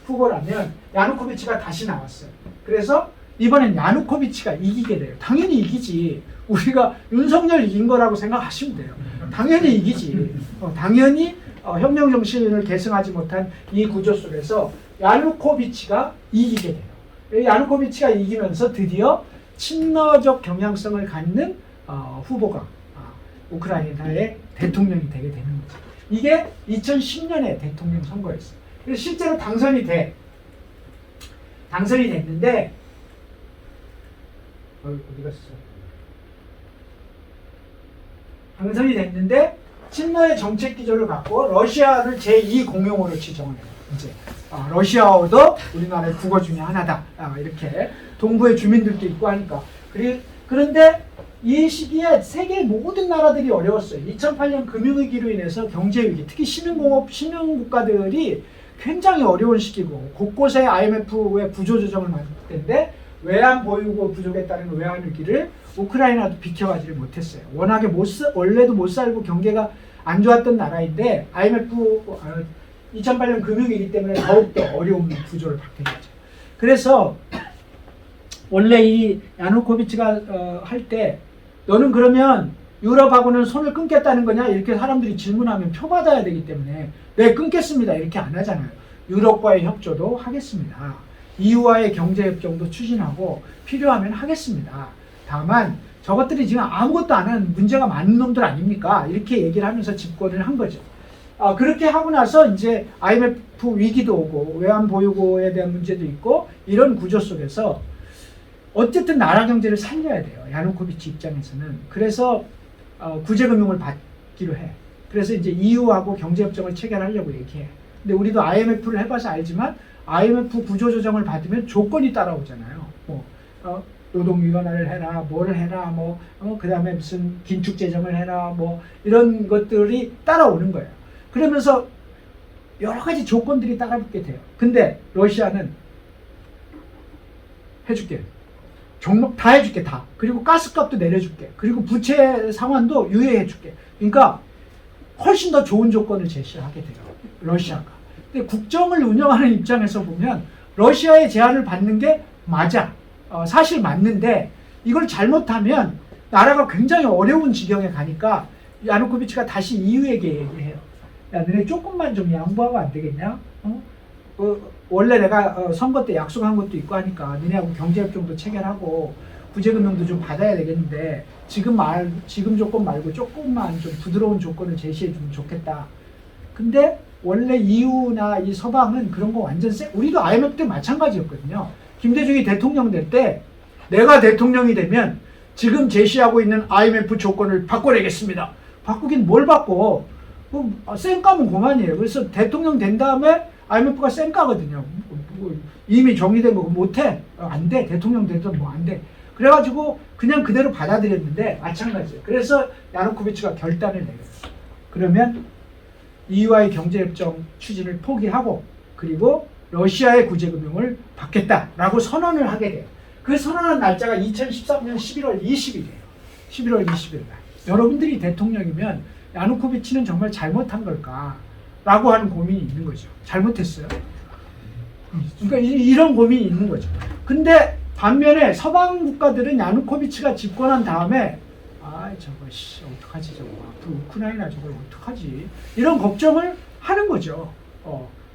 후보라면 야누코비치가 다시 나왔어요. 그래서 이번엔 야누코비치가 이기게 돼요. 당연히 이기지. 우리가 윤석열 이긴 거라고 생각하시면 돼요. 당연히 이기지. 당연히 혁명 정신을 계승하지 못한 이 구조 속에서 야누코비치가 이기게 돼요. 야누코비치가 이기면서 드디어 친러적 경향성을 갖는 후보가 우크라이나의 대통령이 되게 되는 거죠. 이게 2010년의 대통령 선거였어요. 그래서 실제로 당선이 됐는데 어디 갔어? 당선이 됐는데 친러의 정책 기조를 갖고 러시아를 제2 공용어로 지정을 해요. 이제 러시아어도 우리나라의 국어 중에 하나다. 이렇게 동부의 주민들도 있고 하니까. 그런데 이 시기에 세계 모든 나라들이 어려웠어요. 2008년 금융위기로 인해서 경제위기, 특히 신흥국가들이 굉장히 어려운 시기고 곳곳에 IMF의 구조조정을 만들 때인데 외환 보유고 부족에 따른 외환 위기를 우크라이나도 비켜가지를 못했어요. 워낙에 원래도 못 살고 경제가 안 좋았던 나라인데 IMF 2008년 금융위기 때문에 더욱더 어려운 구조를 받게 되죠. 그래서 원래 이 야누코비치가 할 때 너는 그러면 유럽하고는 손을 끊겠다는 거냐? 이렇게 사람들이 질문하면 표받아야 되기 때문에 네, 끊겠습니다. 이렇게 안 하잖아요. 유럽과의 협조도 하겠습니다. EU와의 경제협정도 추진하고 필요하면 하겠습니다. 다만 저것들이 지금 아무것도 안 하는 문제가 많은 놈들 아닙니까? 이렇게 얘기를 하면서 집권을 한 거죠. 그렇게 하고 나서 이제 IMF 위기도 오고 외환 보유고에 대한 문제도 있고 이런 구조 속에서 어쨌든 나라 경제를 살려야 돼요. 야누코비치 입장에서는. 그래서 구제금융을 받기로 해. 그래서 이제 EU하고 경제협정을 체결하려고 얘기해. 근데 우리도 IMF를 해봐서 알지만 IMF 구조조정을 받으면 조건이 따라오잖아요. 노동위원회를 해라, 뭘 해라, 그 다음에 무슨 긴축재정을 해라, 이런 것들이 따라오는 거예요. 그러면서 여러 가지 조건들이 따라붙게 돼요. 근데 러시아는 해줄게. 종목 다 해줄게, 다. 그리고 가스값도 내려줄게. 그리고 부채 상환도 유예해줄게. 그러니까 훨씬 더 좋은 조건을 제시하게 돼요. 러시아가. 근데 국정을 운영하는 입장에서 보면 러시아의 제안을 받는 게 맞아. 사실 맞는데 이걸 잘못하면 나라가 굉장히 어려운 지경에 가니까 야누코비치가 다시 EU에게 얘기해요. 야, 너네 조금만 좀 양보하면 안 되겠냐? 원래 내가 선거 때 약속한 것도 있고 하니까 니네하고 경제협정도 체결하고 구제금융도 좀 받아야 되겠는데 지금 조건 말고 조금만 좀 부드러운 조건을 제시해주면 좋겠다. 근데 원래 EU나 이 서방은 그런 거 완전 우리도 IMF 때 마찬가지였거든요. 김대중이 대통령 될 때 내가 대통령이 되면 지금 제시하고 있는 IMF 조건을 바꿔내겠습니다. 바꾸긴 뭘 바꿔? 쌩까면 그만이에요. 그래서 대통령 된 다음에 IMF가 쌩까거든요. 이미 정리된 거 못해. 안 돼. 대통령 돼도 안 돼. 그래가지고 그냥 그대로 받아들였는데 마찬가지예요. 그래서 야누코비치가 결단을 내요. 그러면 EU와의 경제협정 추진을 포기하고 그리고 러시아의 구제금융을 받겠다라고 선언을 하게 돼요. 그 선언한 날짜가 2013년 11월 20일이에요. 11월 20일 날. 여러분들이 대통령이면 야누코비치는 정말 잘못한 걸까? 라고 하는 고민이 있는 거죠. 잘못했어요. 그러니까 이런 고민이 있는 거죠. 근데 반면에 서방 국가들은 야누코비치가 집권한 다음에 어떡하지 저거. 우크라이나 저걸 어떡하지? 이런 걱정을 하는 거죠.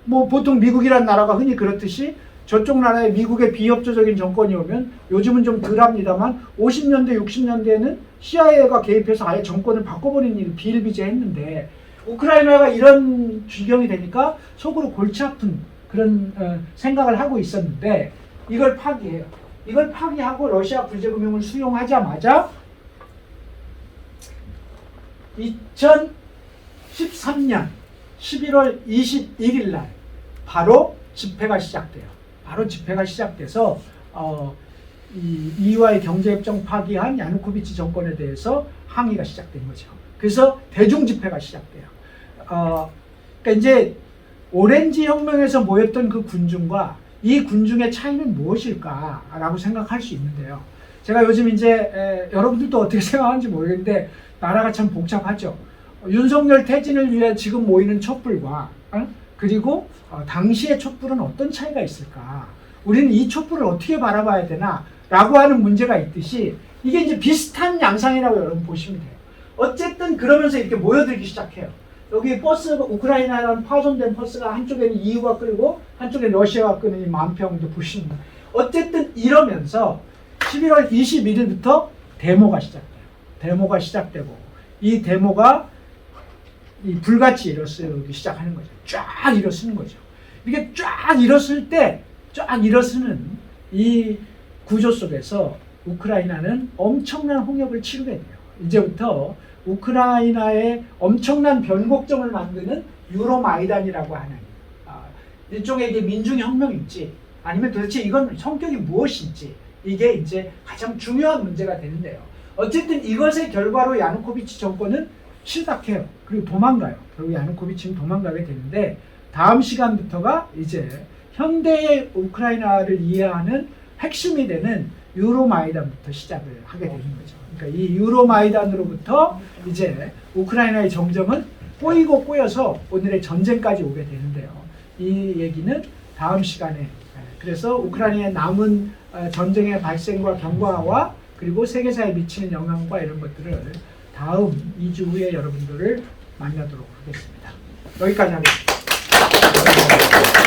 보통 미국이란 나라가 흔히 그렇듯이 저쪽 나라에 미국의 비협조적인 정권이 오면 요즘은 좀 덜합니다만 50년대, 60년대에는 CIA가 개입해서 아예 정권을 바꿔버리는 일을 비일비재했는데 우크라이나가 이런 지경이 되니까 속으로 골치 아픈 그런 생각을 하고 있었는데 이걸 파기해요. 이걸 파기하고 러시아 구제금융을 수용하자마자 2013년 11월 21일 날 바로 집회가 시작돼요. 바로 집회가 시작돼서 이 EU와의 경제협정 파기한 야누코비치 정권에 대해서 항의가 시작된 거죠. 그래서 대중 집회가 시작돼요. 그러니까 이제 오렌지 혁명에서 모였던 그 군중과 이 군중의 차이는 무엇일까라고 생각할 수 있는데요. 제가 요즘 이제 여러분들도 어떻게 생각하는지 모르겠는데 나라가 참 복잡하죠. 윤석열 퇴진을 위해 지금 모이는 촛불과 그리고 당시의 촛불은 어떤 차이가 있을까? 우리는 이 촛불을 어떻게 바라봐야 되나? 라고 하는 문제가 있듯이 이게 이제 비슷한 양상이라고 여러분 보시면 돼요. 어쨌든 그러면서 이렇게 모여들기 시작해요. 여기 버스, 우크라이나라는 파손된 버스가 한쪽에는 EU가 끌고 한쪽에 러시아가 끄는 이 만평도 보시면 돼요. 어쨌든 이러면서 11월 21일부터 데모가 시작돼요. 데모가 시작되고 이 데모가 불같이 일어서기 시작하는 거죠. 쫙 일어서는 거죠. 이게 쫙 일어설 때, 쫙 일어서는 이 구조 속에서 우크라이나는 엄청난 홍역을 치르게 돼요. 이제부터 우크라이나의 엄청난 변곡점을 만드는 유로마이단이라고 하는 일종의 이게 민중혁명인지 아니면 도대체 이건 성격이 무엇인지 이게 이제 가장 중요한 문제가 되는데요. 어쨌든 이것의 결과로 야누코비치 정권은 실박해요. 그리고 도망가요. 결국 야누코비치는 도망가게 되는데 다음 시간부터가 이제 현대의 우크라이나를 이해하는 핵심이 되는 유로마이단부터 시작을 하게 되는 거죠. 그러니까 이 유로마이단으로부터 이제 우크라이나의 정점은 꼬이고 꼬여서 오늘의 전쟁까지 오게 되는데요. 이 얘기는 다음 시간에 그래서 우크라이나의 남은 전쟁의 발생과 경과와 그리고 세계사에 미치는 영향과 이런 것들을 다음 2주 후에 여러분들을 만나도록 하겠습니다. 여기까지 하겠습니다.